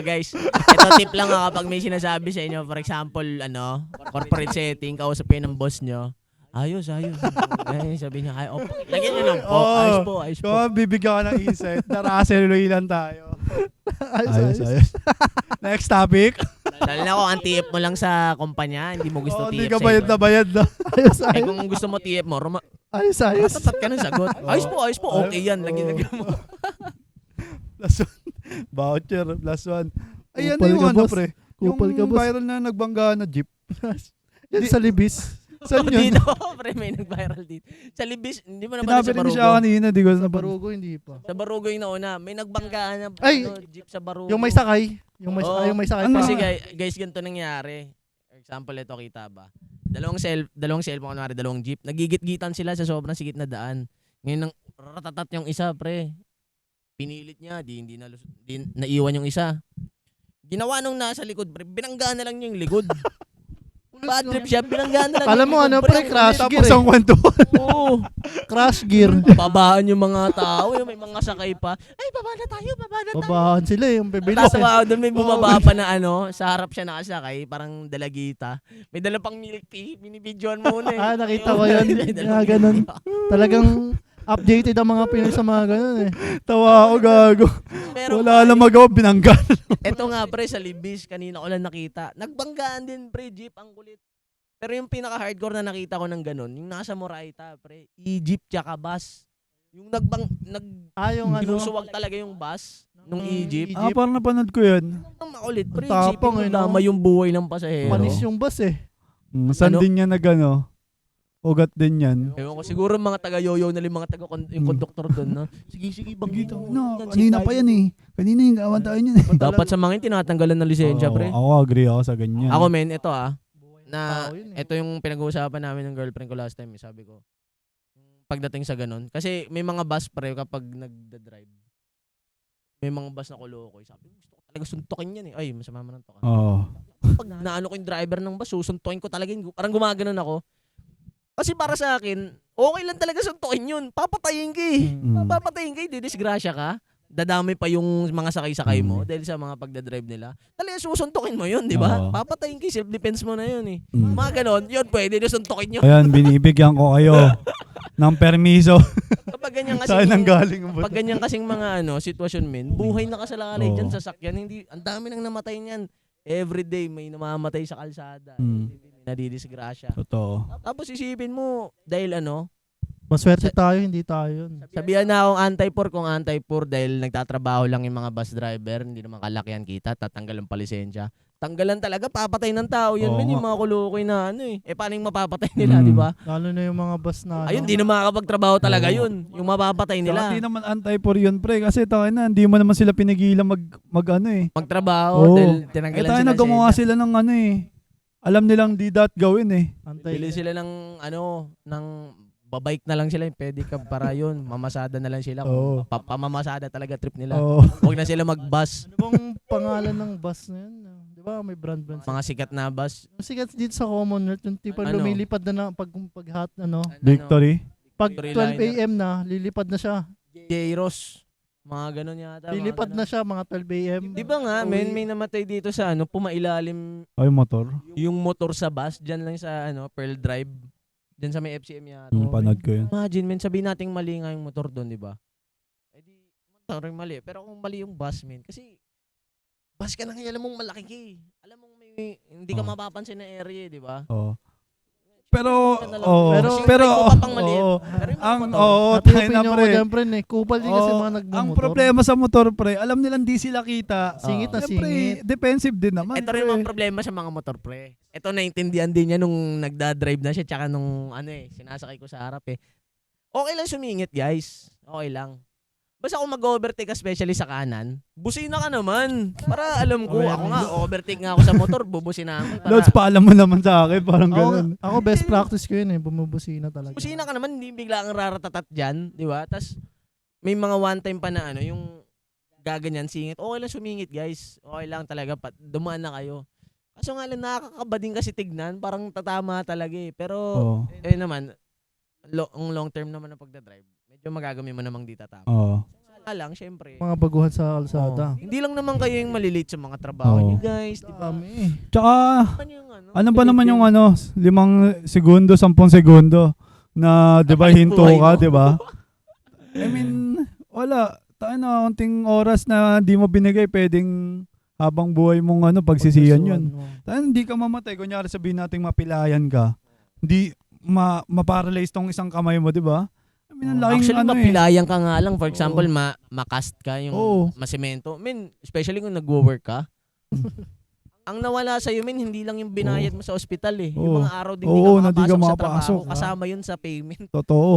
Guys, ito tip lang ha, kapag may sinasabi sa inyo, for example, corporate setting, kausap kayo ng boss nyo, ayos. Ay, sabi niya, ay, opo. Lagyan nyo ng po, ayos po. Kung bibigyan ka ng insight, naraseloy lang tayo. Ayos. Next topic. Lalo na kung ang TF mo lang sa kumpanya, hindi mo gusto Hindi TF ka sa bayad iba. na bayad na. Ayos. Eh kung gusto mo TF mo, Ayos. tatat ka ng sagot. Ayos po, okay yan. Lagyan mo. Plus one. Voucher, plus one. Ayan Kupal yung ka, ano, boss. pre. Kupal ka, Yung boss. viral na nagbangga na jeep. Yan sa libis. Saan yun? Dito, pre, may nag-viral dito. Sa Libis, hindi mo naman Sinabi sa rin siya Barugo. kanina, di ko Sa Barugo, hindi pa. Sa Barugo yung nauna, may nagbanggaan na Ay! jeep sa Barugo. Yung may sakay. Yung may, Oo. yung may sakay Ano pa. Kasi guys, ganito nangyari. For example, ito kita ba? Dalawang cellphone, kunwari, dalawang jeep. Nagigit-gitan sila sa sobrang sikit na daan. Ngayon, nang ratatat yung isa, pre. Pinilit niya, hindi naiwan yung isa. Ginawa nung nasa likod, pre. Binanggaan na lang niya yung likod. Bad trip siya, binanggaan na lang Alam mo, yung ano, likod, pre, crash Ang gear Tapos ang kwento. Oo. Crash gear. Babaan yung mga tao, yung may mga sakay pa. Ay, baba na tayo. Babahan sila yung bibilis. Tapos doon may bumaba pa na sa harap siya nakasakay, parang dalagita. May dala pang milk tea, binibidyoan muna eh. Nakita ko yun. Mga ganun. Talagang updated ang mga Pinoy sa mga ganun eh. Tawa ako, gago. Pero Wala lang magawa, binangga. Ito nga pre, sa Libis, kanina ko lang nakita. Nagbanggaan din pre, jeep, ang kulit. Pero yung pinaka-hardcore na nakita ko ng ganun, yung nasa Moraita pre, i-jeep tsaka bus. Yung Yung ano. binusuwag talaga yung bus nung i-jeep. Ah, parang napanood ko yun. Ang makulit pre, Ang jeep, tapang, yung no? dama yung buhay ng pasahero. Panis yung bus eh. Saan Ano? din niya nagano? Ugat din yan. Ewan ko, siguro mga taga-yoyo na yung mga yung conductor doon, no? Sige, banggito. No, kanina pa yan eh. Kanina yung gawan tayo niyan eh. Dapat sa mga yun, tinatanggalan ng lisensya, pre. Ako agree ako sa ganyan. Ako, men, ito na Tao yun eh. ito yung pinag-uusapan namin ng girlfriend ko last time, sabi ko. Pagdating sa ganun. Kasi may mga bus, pre, kapag nagda-drive. May mga bus na kuloko. Sabi ko, gusto ko talaga suntukin yan eh. Ay, masama man to. Oo. Pag naano ko yung driver ng bus, susuntukin ko talaga yun. Parang gumaganon ako. Kasi para sa akin, okay lang talaga suntukin yun. Papatayin ka eh. Papatayin ka eh. Didisgrasya ka. Dadami pa yung mga sakay-sakay mo dahil sa mga pagdadrive nila. Talaga susuntukin mo yun, di ba? Oo. Papatayin ka eh. Self-defense mo na yun eh. Mga ganon, yun pwede na suntukin nyo. Ayan, binibigyan ko kayo ng permiso. Kapag ganyan kasing, Saan ang galing ang kapag ganyan kasing mga sitwasyon, men, buhay na kasalalay Oo. dyan sa sakyan. Hindi, ang dami nang namatay niyan. Everyday may namamatay sa kalsada. May nadidisgrasya. Totoo. Tapos isipin mo, dahil Maswerte tayo, hindi tayo yun. sabihan na akong anti-poor kung anti-poor dahil nagtatrabaho lang yung mga bus driver, hindi naman kalakihan kita, tatanggalan pa lisensya. Tanggalan talaga, papatay ng tao. Yun Oo men, yung nga. mga kulukoy na paano yung mapapatay nila, di ba? Lalo na yung mga bus na Ayun, di na makakapagtrabaho talaga Oo. yun. Yung mapapatay Saka nila. di naman anti-for yun, pre. Kasi tayo na, hindi mo naman sila pinigilan mag ano eh. Magtrabaho Oo. dahil Eh tinanggalan tayo sila na gumawa lisensya. sila ng ano eh. Alam nilang di dat gawin eh. Bili sila ng ng babike na lang sila, pwede ka para yun. Mamasada na lang sila. Oo. Pamamasada talaga trip nila. Oo. Huwag na sila mag-bus. Ano bang pangalan ng bus na yun? Di ba may brand. Mga sikat na bus. Yung sikat dito sa Commonwealth, yung tipo Ano? lumilipad na pag hot, Victory. pag Victory 12 a.m. na, lilipad na siya. Jairos. Mga ganun yata. mga Lilipad ganun. na siya mga 12 a.m. Di ba nga, Uwi. may namatay dito sa pumailalim Ay, motor. yung motor sa bus. Diyan lang sa Pearl Drive. Diyan sa may FCM yata. Panood ko yun. Imagine, men, sabihin natin mali nga yung motor doon, di ba? Eh di, motor yung mali. Pero kung mali yung bus, men, kasi bus ka lang, alam mong malaki ka eh. Alam mong may, hindi ka mapapansin na area, di ba? Oo. Pero, Pero oo, maliit. oo. Pero yung Ang, motor, oo, Happy tayo na opinion ko pre. dyan, pre. Kupal din kasi Oo, mga nagmamotor. ang problema sa motor, pre, alam nilang di sila kita. Singit na Siyempre, singit. defensive din naman. ito rin mga problema sa mga motor, pre. Ito naintindihan din niya nung nagda-drive na siya tsaka nung sinasakay ko sa harap eh. Okay lang sumingit, guys. Okay lang. Basta kung mag-overtake, especially sa kanan, busina ka naman. Para alam ko, ako nga, overtake nga ako sa motor, bubusina ako. Para, Lods, paalam mo naman sa akin, parang ganun. Ako best practice ko yun eh. Bumubusina talaga. busina ka naman, hindi bigla kang raratatat dyan, di ba? Tapos, may mga one time pa na yung gaganyan singit. Okay lang sumingit, guys. Okay lang talaga, dumaan na kayo. Kaso nga lang, nakakakaba din kasi tignan, parang tatama talaga eh. Pero, Oo. naman, ang long term naman ng pagdadrive, medyo magagami mo namang di tatama. Oo. Wala lang, syempre. Mga baguhan sa kalsada. Hindi lang naman kayo yung malilate sa mga trabaho Oo. niyo, guys. Di ba? Dami. Tsaka, Ano yung ano ba naman yung 5 segundo, 10 segundo na 'di ba Kapalit hinto buhay ka, mo. 'di ba? I mean, wala. Tayo na unting oras na di mo binigay, pwedeng habang buhay mong pagsisiyan 'yun. Tayo hindi ka mamatay, kunyari sabihin nating mapilayan ka. Hindi ma-paralyze tong isang kamay mo, 'di ba? I mean, ang laking Actually, mapilayan ka nga lang. For example, Oo. makast ka yung Oo. masemento. I mean, especially kung nagwo-work ka. Ang nawala sa'yo, hindi lang yung binayad mo sa ospital eh. Oo. Yung mga araw din Oo, na di di ka ka makapasok sa makapasok. trabaho. Kasama yun sa payment Totoo.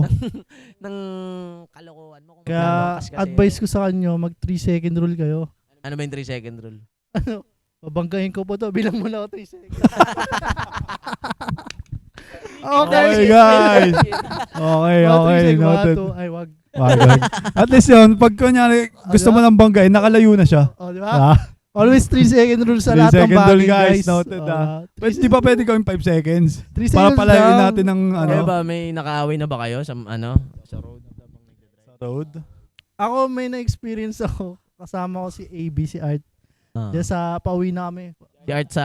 ng kalokohan mo. Kung Kaya magkano kasi. advice ko sa kanyo, mag 3 second rule kayo. Ano ba yung 3 second rule? Babanggahin ko po to. Bilang mo lang ako 3 seconds. Okay, guys. Okay, okay. Noted. Ay, wag. Wag. At least yun, pag kunyari gusto mo ng banggain, nakalayo na siya. O, di ba? Ah, Always 3 second rule sa 3 lahat ng second bagay, rule, guys. guys. Noted, Pwede, di ba pwede gawin 5 seconds? 3 Para seconds palayin lang. natin ng Kaya ba, may nakaaway na ba kayo sa sa road? sa road. Ako may na-experience ako. Kasama ko si AB, si Art. Ah. Diyan sa pauwi na kami. Si Art sa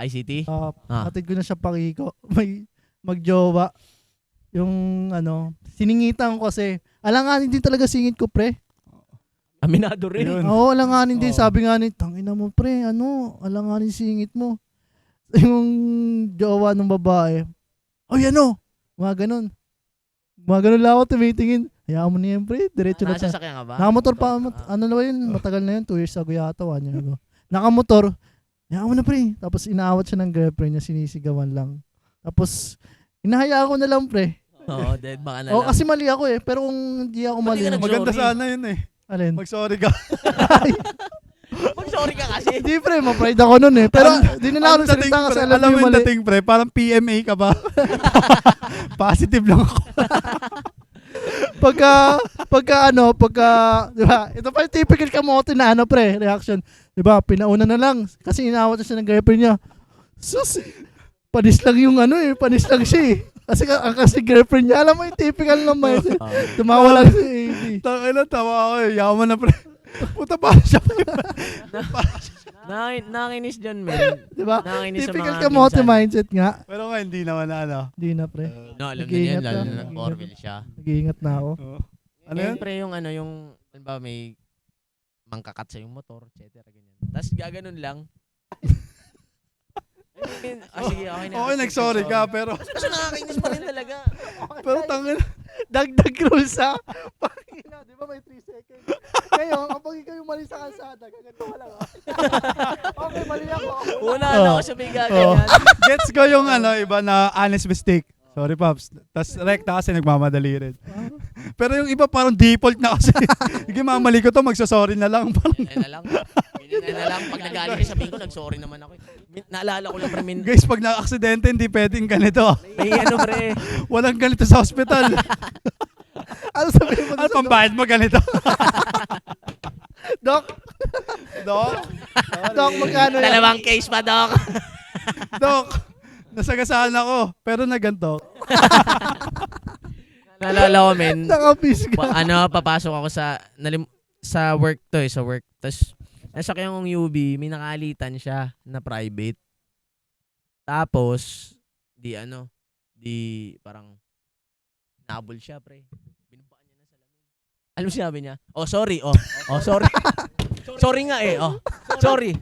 ICT? Hatid ko na siya pakiko. May magjowa. Yung siningitan ko kasi. Alanganin din talaga singit ko, pre. Aminado rin. Yun. Oo, alanganin din. Oo. Sabi nga ni, tangina mo, pre. Alanganin singit mo. Yung jowa ng babae. Oh, yan o. Mga ganun. Mga ganun lang ako tumitingin. Hayaan mo na yan, pre. Diretso na Nasa siya. sakyan ka ba? Nakamotor pa. Ano na ba yun? Matagal na yun. 2 years ago yata. 1 year ago. Nakamotor. Hayaan mo na, pre. Tapos inaawat siya ng girlfriend niya. Sinisigawan lang. Tapos, inahayaan ko na lang, pre. Oo, dead baka na Oo, lang. kasi mali ako eh. Pero kung hindi ako Mali mali. ka nag- Maganda Sorry. sana yun eh. Alin? Mag-sorry ka. Mag-sorry ka kasi. Hindi, pre. Ma-pride ako nun eh. Pero, di na lang ako nagsalita kasi alam alam mo mo yung yung mali. dating pre, parang PMA ka ba? Positive lang ako. Pagka, di ba? Ito pa yung typical kamote na pre, reaction. Di ba? Pinauna na lang. Kasi inawat na siya ng girlfriend niya. Sus, panis lang yung panis lang siya eh. Kasi girlfriend niya, alam mo yung typical naman. Tumawa lang si AB. Tangina, tawa ako eh. Yaman na pre. Puta pa siya. Nakinis dyan, men. Di ba? Nakinis sa Typical mga kamote minsan. mindset nga. Pero nga hindi naman na Hindi na pre. No, alam na Nag-iingat yan, lalo ka. na Orville siya. Nag-iingat na ako. Ano yun? Siyempre yung may mangkakat sa yung motor, etc. Ganyan. Tapos gaganon lang. Sige, okay na. Okay, nag-sorry ka, pero Kasi nakakainis pa rin talaga. pero tangina. Dagdag rules ha. Pangina, di ba may 3 seconds? Ngayon, kapag ikaw yung mali sa kalsada, gaganto ka lang. Okay, mali ako. Una na ako sa may gaganyan. Gets ko yung iba na honest mistake. Sorry, Pops. Tapos rekta kasi nagmamadali rin. Pero yung iba parang default na kasi. Sige, mamali ko to, magsasorry na lang. Parang, Ganyan na lang. Ganyan na lang. Pag nagalit siya, sabihin ko, nag-sorry naman ako. Naalala ko lang pre, guys, pag na-aksidente, hindi pwedeng ganito. may pre. Walang ganito sa hospital. Ano sabihin mo? Ano pang bayad mo ganito? Doc, Dok? Doc, magkano yan? Dalawang case pa, Doc. Dok, nasagasaan ako, pero na ganito. Naalala ko, men. Nakapis ka. Papasok ako sa work to sa work. Tapos, nasakyan kong UB, may nakalitan siya na private. Tapos, di Di parang nabol siya, pre. Binabaan niya ng salamin. Alam mo sinabi niya? Oh, sorry. Oh, sorry. Sorry nga eh. Oh, sorry.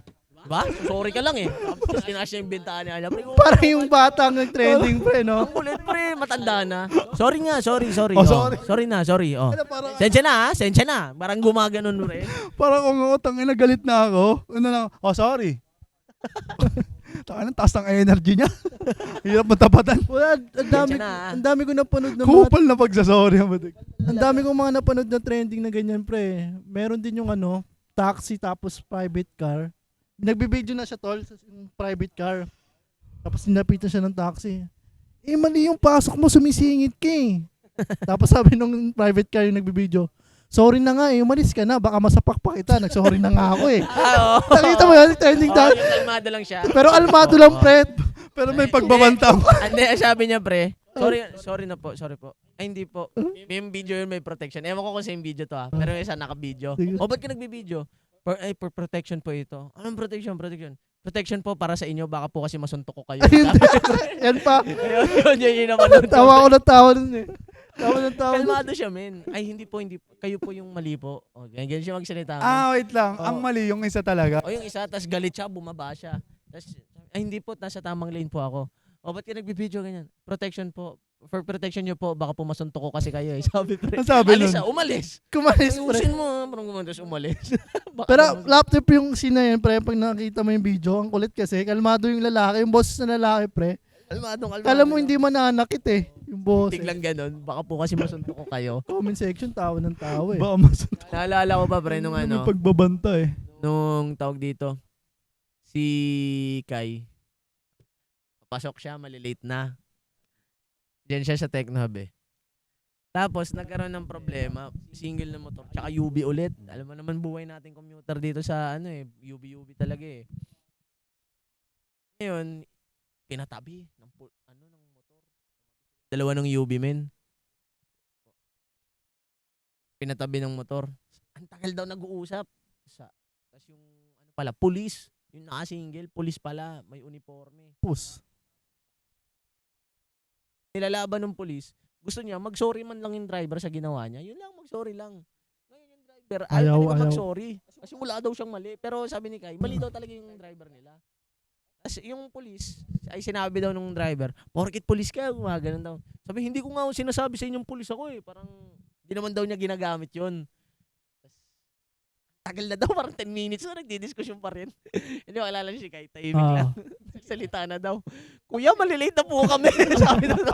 Diba? Sorry ka lang eh. Tapos tinaas niya yung bintaan niya. Pre, Parang yung batang nag-trending, pre, no? ang kulit, pre. Matanda na. Sorry nga, sorry. Oh, sorry. Sorry na, sorry. Oh. Parang, Sensya na. Parang gumaganon, pre. Parang kung utang galit na ako. Ano lang, sorry. Taka ng taas ng energy niya. Hirap matapatan. wala, Sensya na. ang dami ko napanood ng mga, Kupal na pagsasorry. ang dami kong mga napanood na trending na ganyan, pre. Meron din yung taxi tapos private car. Nagbibideo na siya, tol, sa yung private car. Tapos nilapitan siya ng taxi. Eh, mali yung pasok mo, sumisingit ka eh. Tapos sabi nung private car yung nagbibideo, sorry na nga eh, umalis ka na, baka masapak pa kita, nagsorry na nga ako eh. Oo. Nakita mo yun, trending Oh, dot. yung kalmado lang siya. Pero almado lang, pre. Pero may pagbabanta. Hindi, sabi niya, pre. Sorry na po, sorry po. Ay, hindi po. Yung video yun may protection. Ewan ko kung sa yung video to Pero yung isa naka-video. Sige. O, ba't ka nagbibideo? For protection po ito. Anong protection? Protection po para sa inyo. Baka po kasi masuntok ko kayo. Ayun, yan pa. Yun naman nun. Tawa ko ng tawa nun eh. Tawa ng tawa nun. Kalmado siya, men. Ay, hindi po. Kayo po yung mali po. O, ganyan siya magsalita. Wait lang. Ang mali, yung isa talaga. O, yung isa, tas galit siya, bumaba siya. Tas, ay, hindi po. Nasa tamang lane po ako. O, ba't ka nagbibideo ganyan? Protection po. For protection nyo po, baka po masuntok ko kasi kayo eh. Sabi, pre. Ang sabi Alis nun? umalis. Kumalis, pre. Ayusin mo, parang gumantos umalis. Baka Pero naman- laptop yung scene na yun, pre, pag nakita mo yung video, ang kulit kasi, kalmado yung lalaki, yung boses na lalaki, pre. Kalmadong. Kala mo hindi mananakit eh, yung boses. Tiglang ganun. Baka po kasi masuntok ko kayo. Comment section, tawa ng tawa eh. Baka masuntok. Naalala ko pa, pre, nung May ano, pagbabanta eh. nung tawag dito, si Kai, papasok siya, malilate na. Diyan siya sa Techno Hub eh. Tapos, nagkaroon ng problema, single na motor, tsaka UB ulit. Alam mo naman buhay natin commuter dito sa UB talaga eh. Ngayon, pinatabi ng motor. Dalawa ng UB men. Pinatabi ng motor. Ang tagal daw nag-uusap. Tapos yung police, yung naka-single, police pala, may uniforme. Pus. Nilalaban ng police, gusto niya mag-sorry man lang yung driver sa ginawa niya. Yun lang, mag-sorry lang. Ngayon yung driver, ayaw Ayaw. mag-sorry. Kasi wala daw siyang mali. Pero sabi ni Kai, mali daw talaga yung driver nila. Tapos yung police, ay sinabi daw nung driver, porkit police ka, ganun daw. Sabi, hindi ko nga sinasabi sa inyong police ako eh. Parang, di naman daw niya ginagamit yun. Tagal na daw, parang 10 minutes na nagdidiskusyon pa rin. Hindi ko alala si Kai, tahimik lang. Salita na daw. Kuya, malilate na po kami. Sabi na daw.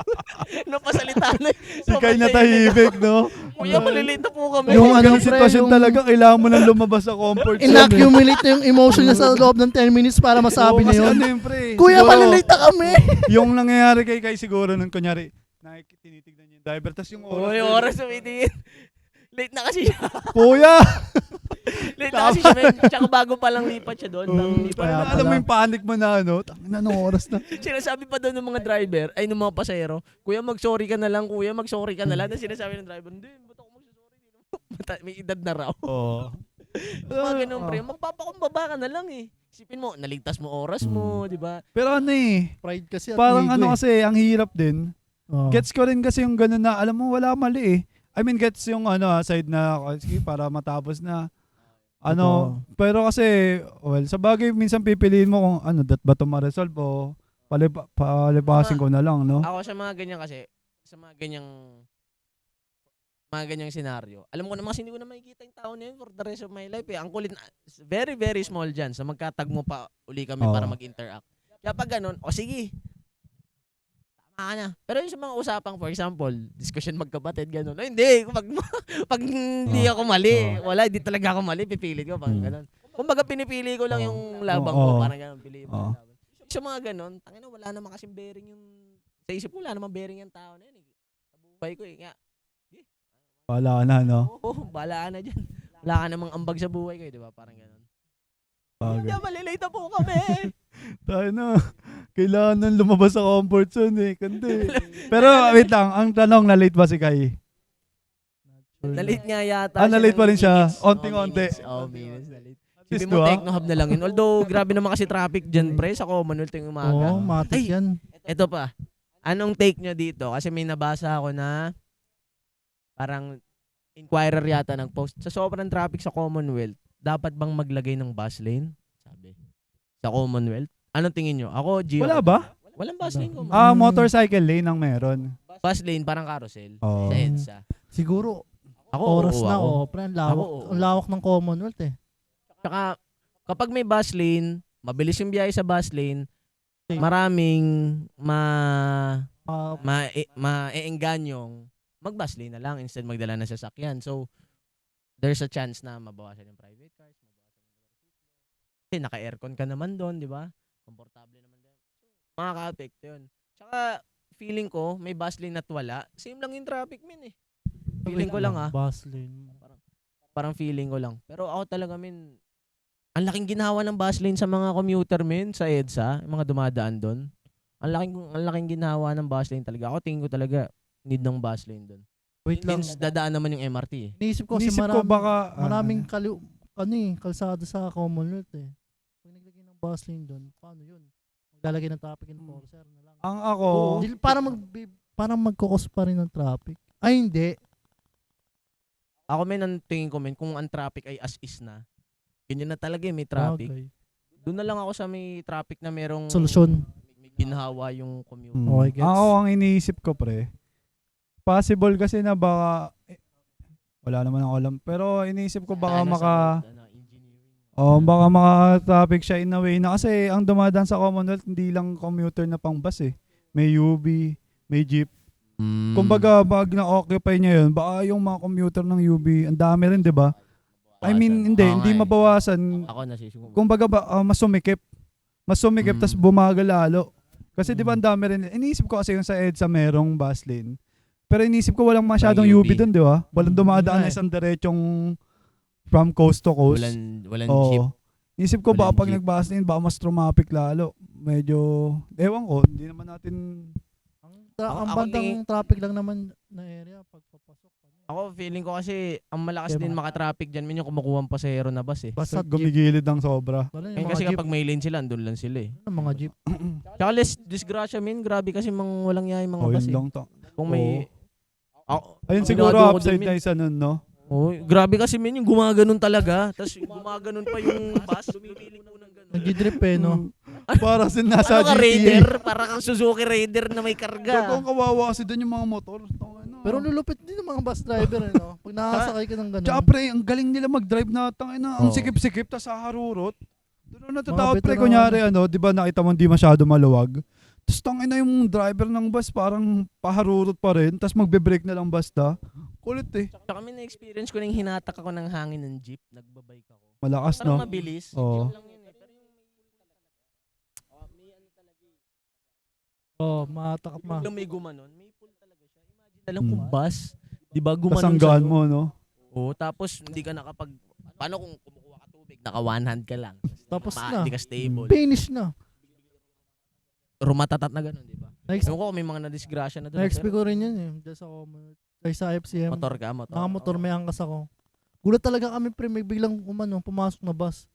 Napasalita na. Si Kai na tahimik, no? Kuya, malilate na po kami. Yung Yung ano, pre, sitwasyon yung- talaga, kailangan mo nang lumabas sa comfort zone. In-accumulate na yung emotion niya sa loob ng 10 minutes para masabi Oo, na kasi yun. ano yun, pre? Kuya, Siguro, malilate na kami! Yung nangyayari kay Kai siguro nung kunyari, tinitignan niya yung driver, tas yung oras. Oh, yung oras umitingin. Late na kasi siya. Kuya! Late na kasi siya. Men. Tsaka bago pa lang lipat siya doon. Kaya alam mo yung panic mo na tangina ng oras na. Sinasabi pa doon ng mga driver, ay ng mga pasahero, kuya mag-sorry ka na lang, kuya mag-sorry ka na lang. Tapos sinasabi ng driver, hindi, ba't ako mag-sorry? May edad na raw. Oo. Mga ganun, pre. Magpapakumbaba ka na lang eh. Isipin mo, naligtas mo oras mo, di ba? Pero ano eh, Pride kasi at parang ego ano eh. kasi, ang hirap din. Oh. Gets ko rin kasi yung gano'n na, alam mo, wala mali eh. I mean, gets yung side na, sige, para matapos na. Pero kasi, well, sa bagay, minsan pipiliin mo kung that ba ito ma-resolve o palipasin ko na lang, no? Ako sa mga ganyan kasi, sa mga ganyang senaryo, alam ko naman kasi hindi ko na makikita yung tao na yun for the rest of my life eh. Ang kulit, very, very small dyan. Sa magkatagmo pa uli kami para mag-interact. Kaya pag ganun, sige, tama ka na. Pero yung sa mga usapang, for example, discussion magkapatid, ganun. Hindi, pag hindi ako mali, wala, hindi talaga ako mali, pipilit ko, pag ganun. Kumbaga pinipili ko lang yung labang ko, parang ganun, piliin mo yung labang. Sa mga ganun, tangina, wala naman kasing bearing yung, sa isip ko, wala naman bearing yung tao na yun eh. Sa buhay ko eh, nga. Wala na, no? Oo, bahala ka na dyan. Wala ka namang ambag sa buhay ko, di ba? Parang gano'n. Bagay. Kaya malilate na po kami. Tayo na. Kailangan nang lumabas sa comfort zone eh. Kundi. Pero wait lang, ang tanong, na-late ba si Kai? Nalate nga yata. Na-late pa rin siya. Minutes. Onting-onti. Minutes, nalate. Sis, Sabi mo, diba? Techno Hub na lang yun. Although, grabe naman kasi traffic dyan, pre. Sa Commonwealth yung umaga. Oo, matik Ay, yan. Eto pa. Anong take nyo dito? Kasi may nabasa ako na parang Inquirer yata nag-post. Sa sobrang traffic sa Commonwealth, dapat bang maglagay ng bus lane? Sabi. Sa Commonwealth. Anong tingin nyo? Ako, Gio. Wala ba? Walang bus lane ko. Motorcycle lane ang meron. Bus lane, parang carousel. Oo. Sa EDSA. Siguro, Ako, oras oo, na, ako. pre, ang lawak, Ako, oo. ang lawak ng Commonwealth eh. Tsaka, kapag may bus lane, mabilis yung biyahe sa bus lane, maraming maeenganyong mag-bus lane na lang instead magdala ng sasakyan. So, there's a chance na mabawasan yung private cars, mabawasan yung motorsiklo. Kasi naka-aircon ka naman doon, di ba? Komportable naman doon. So, makaka-apekto yun. Tsaka, feeling ko, may bus lane at wala, same lang yung traffic min eh. Feeling ko lang Bus lane. Parang feeling ko lang. Pero ako talaga min, ang laking ginawa ng bus lane sa mga commuter min sa EDSA, yung mga dumadaan doon. Ang laking ginawa ng bus lane talaga. Ako tingin ko talaga need ng bus lane doon. Wait lang. Since dadaan naman yung MRT eh. Iniisip ko kasi Inisip ko baka... maraming kalsada sa Commonwealth eh. Pag naglagay ng bus lane doon, paano yun? Maglalagay ng traffic enforcer na lang. ang ako... Parang magkukos pa rin ng traffic. Ay, hindi. Ako men, ang tingin ko men, kung ang traffic ay as is na, ganyan na talaga eh, may traffic. Okay. Doon na lang ako sa may traffic na merong Solusyon. may ginhawa yung commute. Okay, gets. Ako ang iniisip ko, pre. Possible kasi na baka... wala naman ako alam. Pero iniisip ko baka baka maka-traffic siya in a way na kasi ang dumadaan sa Commonwealth hindi lang commuter na pang bus eh. May UB, may jeep. Kumbaga, pag na-occupy niya yun, baka yung mga commuter ng UB, ang dami rin, di ba? I mean, hindi mabawasan. Ako nasisigaw. Kumbaga, mas sumikip. Mas sumikip, tas bumagal lalo. Kasi di ba ang dami rin. Iniisip ko kasi yung sa EDSA merong bus lane. Pero iniisip ko walang masyadong Walang UB UB doon, di ba? Walang dumadaan Wala na eh. isang diretsong from coast to coast. Walang Oo. jeep. Inisip ko baka Walang pag jeep. nag-bus lane, baka mas traumatic lalo. Medyo, ewan ko, hindi naman natin... Ang Ako bandang traffic lang naman na area pag papasok. Ako feeling ko kasi ang malakas Kaya din maka-traffic dyan min yung kumukuha ang pasahero na bus eh. Basta jeep. Gumigilid ng sobra. Wala Eh, yung kasi mga jeep. kapag may lane sila, andun lang sila eh. Ang mga jeep. Tsaka less disgrasya min, grabe kasi walang yaya yung mga O, bus yun eh. lang to. Kung may... Ayun Ang siguro sigurado ko upside dun, na isa nun, no? Oh, grabe kasi min yung gumaganon talaga. Tapos gumaganon pa yung bus, sumipiling po ng ganon. Nagdi-drip eh, no? Para sin nasa Ano ka, GTA. Raider? Para kang Suzuki Raider na may karga. Gagawang kawawa kasi doon yung mga motor. Pero lulupit din ng mga bus driver, eh, no? Pag nakakasakay ka ng ganun. Tsaka pre, ang galing nila mag-drive na ang Oo. sikip-sikip tas sa harurot. Doon na natatakot Mga pre, veterano. kunyari di ba nakita mo hindi masyado maluwag. Tapos tangina yung driver ng bus parang paharurot pa rin, tapos magbe-brake na lang basta. Kulit eh. Tsaka may na-experience ko nang hinatak ako ng hangin ng jeep, nagbabike ako. Malakas Parang no? mabilis. Oo. Yun lang yun eh. Pero yung may ano talaga eh. Oh, matakap ma. Yung may gumanon, may pull talaga siya. Imagine na lang kung bus, di ba gumanon Kasanggaan sa'yo? mo, no? Oo, tapos hindi ka nakapag... Paano kung kumukuha ka tubig, naka one hand ka lang. Tapos na. Hindi ka stable. Finish na. Rumatatat na gano'n, di ba? Next, Ewan ko kung may mga na-disgrasya na doon. na-expect ko rin yun eh. Diyan sa Commonwealth. Ay, sa FCM. Motor ka, motor. Mga motor, may angkas ako. Gulat talaga kami, pre. May biglang pumasok na bus.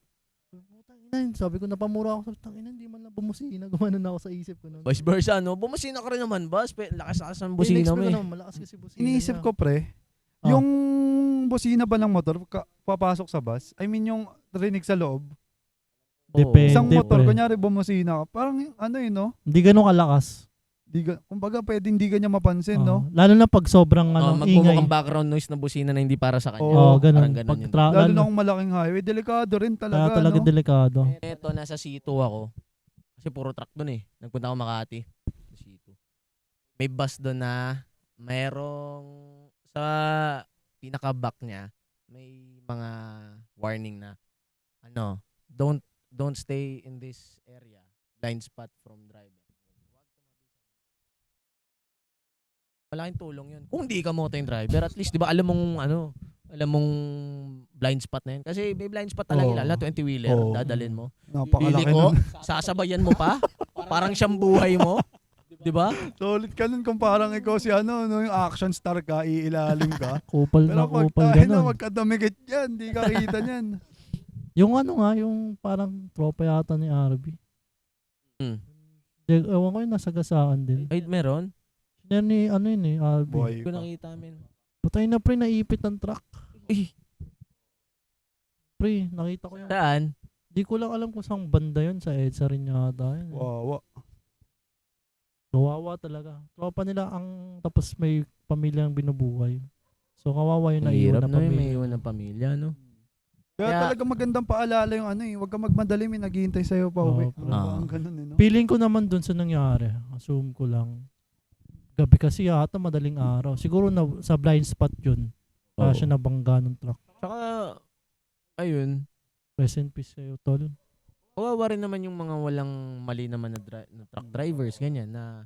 Putang ina, sabi ko, napamura ako. Sabi, ina, hindi man lang bumusina. Gumanon ako sa isip ko. Vice versa, no? Bumusina ka rin naman, boss. Lakas-lakas ng Busina busina mo eh. naman, malakas kasi busina Iniisip niya. ko pre, Ah. yung busina ba ng motor papasok sa bus? I mean yung rinig sa loob. Depende. Isang motor, pre. kunyari bumusina ka, parang no? Hindi ganun kalakas. Kumbaga pwede hindi ka niya mapansin, no? Lalo na pag sobrang ingay. Magmumukhang background noise na busina na hindi para sa kanya. Oo, ganun. Parang ganun yun. Lalo na kung malaking highway, delikado rin talaga, Talaga no? delikado. Eto, nasa C2 ako. Kasi puro truck doon eh. Nagpunta ako Makati. Sa C2. May bus doon na mayroong sa pinaka-back niya, may mga warning na don't stay in this area. Blind spot from driver. Malaking tulong yun. Kung di ka moto yung driver, at least, di ba, alam mong blind spot na yun. Kasi may blind spot talaga Oo. lalo, 20-wheeler, Oo. dadalhin mo. Napakalaki Iliko, nun. sasabayan mo pa. Parang siyang buhay mo. Di ba? Solid ka nun kung parang ikaw si no, yung action star ka, iilalim ka. Kupal Pero na pag kupal tayo na ganun. magkadamigit yan, di ka kita niyan. Yung yung parang tropa yata ni RB. Ewan ko yung nasagasaan din. Ay, meron? Yan ni, ano yun eh, Alvin. Boy. Hindi ko nakita, men. Patay na pre, naipit ng truck. Eh, Pre, nakita ko yun. saan? Di ko lang alam kung saan banda yun, sa EDSA rin yata yun. Wawa. Kawawa talaga. Tropa nila ang, tapos may pamilyang binubuhay. So kawawa yung Ang naiwan hirap na na may pamilya. iwan ng pamilya, no? Kaya Kaya- talaga magandang paalala yung ano eh. Huwag kang magmadali, may naghihintay sa'yo pa uwi. Oo, Ang ganun eh, no? Feeling ko naman dun sa nangyari, assume ko lang, gabi kasi yata, madaling araw. Siguro na, sa blind spot yun. Kaya Oo. siya nabangga ng truck. Tsaka, ayun, Rest in peace sa'yo, tol. kawawa rin naman yung mga walang mali naman na truck drivers, ganyan, na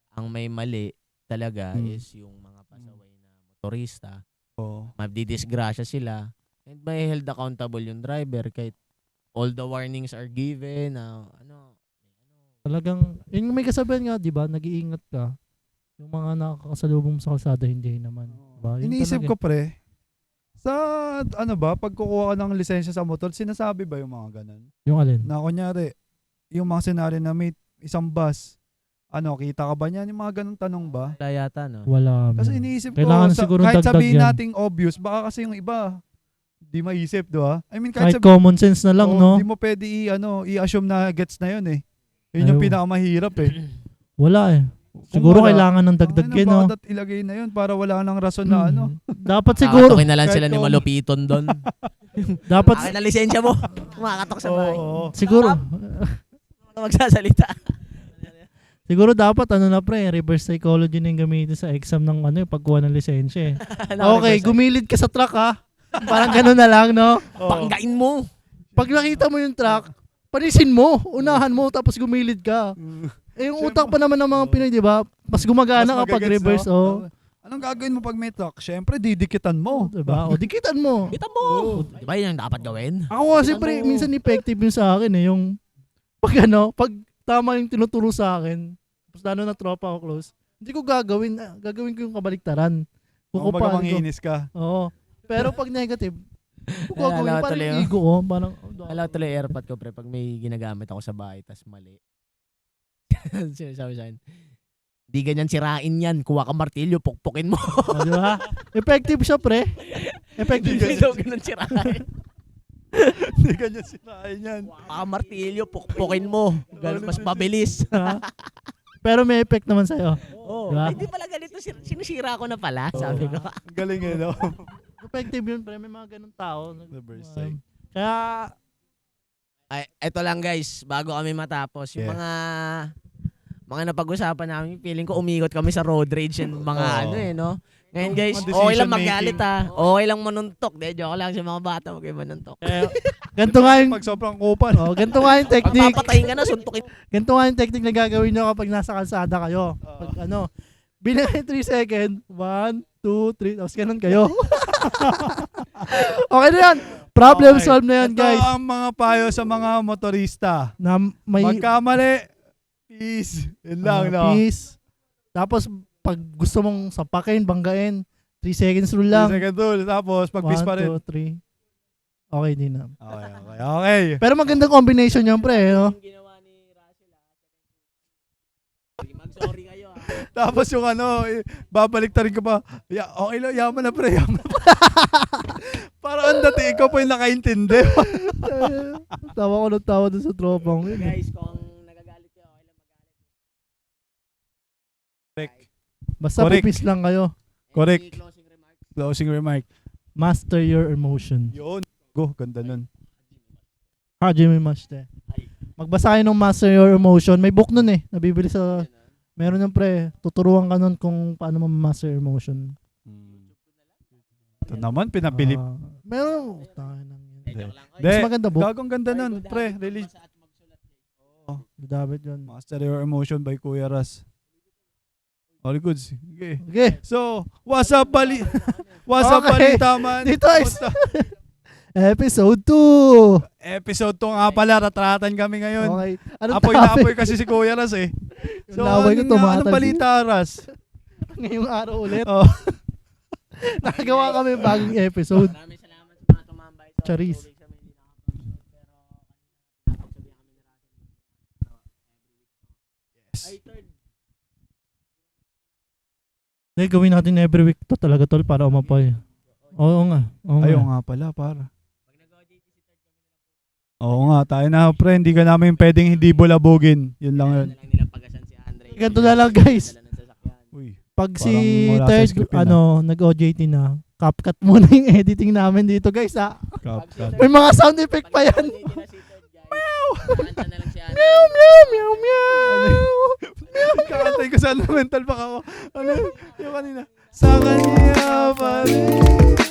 ang may mali talaga is yung mga pasaway na motorista. Oo. Mabdidisgrasya sila. And may held accountable yung driver kahit all the warnings are given na Talagang, yun yung may kasabihan nga, di ba? Nag-iingat ka. Yung mga nakakasalubong mo sa kalsada, hindi naman. Diba? Yun Iniisip talaga. ko pre, sa ano ba, pag kukuha ka ng lisensya sa motor, sinasabi ba yung mga ganun? Yung alin? Na kunyari, yung mga senaryo na may isang bus, ano, kita ka ba niyan? Yung mga ganung tanong ba? wala yata, no? Wala. Kasi man. iniisip Kailangan ko, siguro kahit dagdag sabihin yan. nating obvious, baka kasi yung iba, di maisip, di ba? I mean, Kahit common sense na lang, no? Di mo pwede i-assume na gets na yun eh. Yun yung Ayaw. pinakamahirap eh. Wala eh. Siguro wala, kailangan ng dagdag Ano, yun, no? bakit ilagay na yun para wala nang rason na ano. Dapat siguro, Kakatukin na lang Kahit sila ni kung- Malupiton doon. dapat, Akin na lisensya mo. Kumakatok sa bahay. Oo. siguro, Magsasalita. siguro dapat, ano na pre, reverse psychology na yung gamitin sa exam ng ano, yung pagkuha ng lisensya eh. Okay, gumilid ka sa truck ha. Parang gano'n na lang, no? Panggain mo. Pag nakita mo yung truck, panisin mo, unahan mo, tapos gumilid ka. Eh, yung utak pa naman ng mga Pinoy, di ba? Mas gumagana Mas kapag magagets, reverse, no? oh. Anong gagawin mo pag may truck? Siyempre, didikitan mo. Diba? O, dikitan mo. Kita mo. Di ba yun ang dapat gawin? Ako kasi pre, minsan effective yun sa akin eh, yung pag ano, pag tama yung tinuturo sa akin, tapos lalo na tropa ko close, hindi ko gagawin, gagawin ko yung kabaliktaran. Kung Kukupahan ko. manginis ka. Oo. Pero pag negative, gagawin Alam ko parang tuloy, yung oh. ego ko, parang, Alam ko tuloy airpod ko, pre, pag may ginagamit ako sa bahay, tas mali. Sinasabi sa akin, di ganyan sirain yan. Kuha ka martilyo, pukpukin mo. oh, di ba? Effective siya pre. Effective Hindi siya. daw ganun sirain. Hindi ka niya sinain yan. Kuha ka martilyo, pukpukin mo. Ganun, mas mabilis. Pero may effect naman sa'yo. Oh, Diba? hindi pala ganito. Sinisira ko na pala, sabi ko. Ang galing eh, no? Effective yun pre, may mga ganun tao. Reverse psych. Kaya, Ay, eto lang guys, bago kami matapos, yung Yeah. mga napag-usapan namin, feeling ko umikot kami sa road rage and mga Oo. ano eh, no? Ngayon guys, Mga okay lang decision magalit making. Okay lang manuntok. De, joke lang sa mga bata, huwag kayo manuntok. ganito nga yung, Pag sobrang kupan. ganito nga yung Pag technique. papatayin ka na, suntukin. Ganito nga yung technique na gagawin nyo kapag nasa kalsada kayo. Pag ano, bilang 3 seconds, 1, 2, 3, tapos ganun kayo. Okay na yan. Problem Okay. solved na yan, Ito guys. ang mga payo sa mga motorista. Na may Magkamali. Peace. Yun lang, no? peace. Tapos, pag gusto mong sapakin, banggain, 3 seconds rule lang. Second rule. Tapos, pag-peace pa 1, rin. 2, 3. Okay din na. Okay. Pero magandang combination yun, pre. No? Ginawa ni Russell, mag-sorry kayo, Tapos yung ano, babalik ta rin ka pa. Okay lang, yaman na pre. Yaman na pre. Parang ang dati, ikaw po yung nakaintindi. Tawa ko ng tawa dun sa tropang yun. Guys, kung nagagalit kayo, okay lang magalit. Basta Correct. pipis lang kayo. Correct. Any closing remarks? Closing remark. Master your emotion. Yun. Go, ganda nun. Jimmy Master. Magbasa kayo ng Master Your Emotion. May book nun eh. Nabibili sa... Meron yung pre. Tuturuan ka nun kung paano ma-master your emotion. Ito naman, pinabili. Meron. Tayo nang yun. Hindi. Mas maganda book. Gagong ganda nun, pre. Release. David yun. Master Your Emotion by Kuya Ras. All goods. Okay. Okay. So, what's up, what's up, Okay. balita man? Dito is Basta- episode 2. Episode 2 nga pala, ratratan kami ngayon. Okay. Anong Apoy na topic? apoy kasi si Kuya Ras eh. So, laway ko tumatalsik. anong balita, Ras? Ngayong araw ulit. Oh. Nakagawa kami bagong episode. Maraming salamat sa mga tumambay sa Charis. tubig sa may hindi nakapag-shoot. Pero napagsabihan kami ni Russell. Gawin natin every week to talaga tol para umapoy. Oo nga. Ayaw nga pala, para. Oo nga, tayo na pre, hindi ka namin pwedeng hindi bulabugin. Yun lang yun. Na lang nila pagasan si Andre. Ganito na lang guys. Dala ng sasakyan. Uy, Pag si Parang wala sa third, script yun, nag-OJT na, CapCut muna yung editing namin dito guys ha. CapCut. May mga sound effect pa yan. Meow! Kanta na lang si Andre. Meow, meow, meow, meow. Kakantay ko sa mental pa ako. Ano? Yung kanina. Sa kanya pa rin.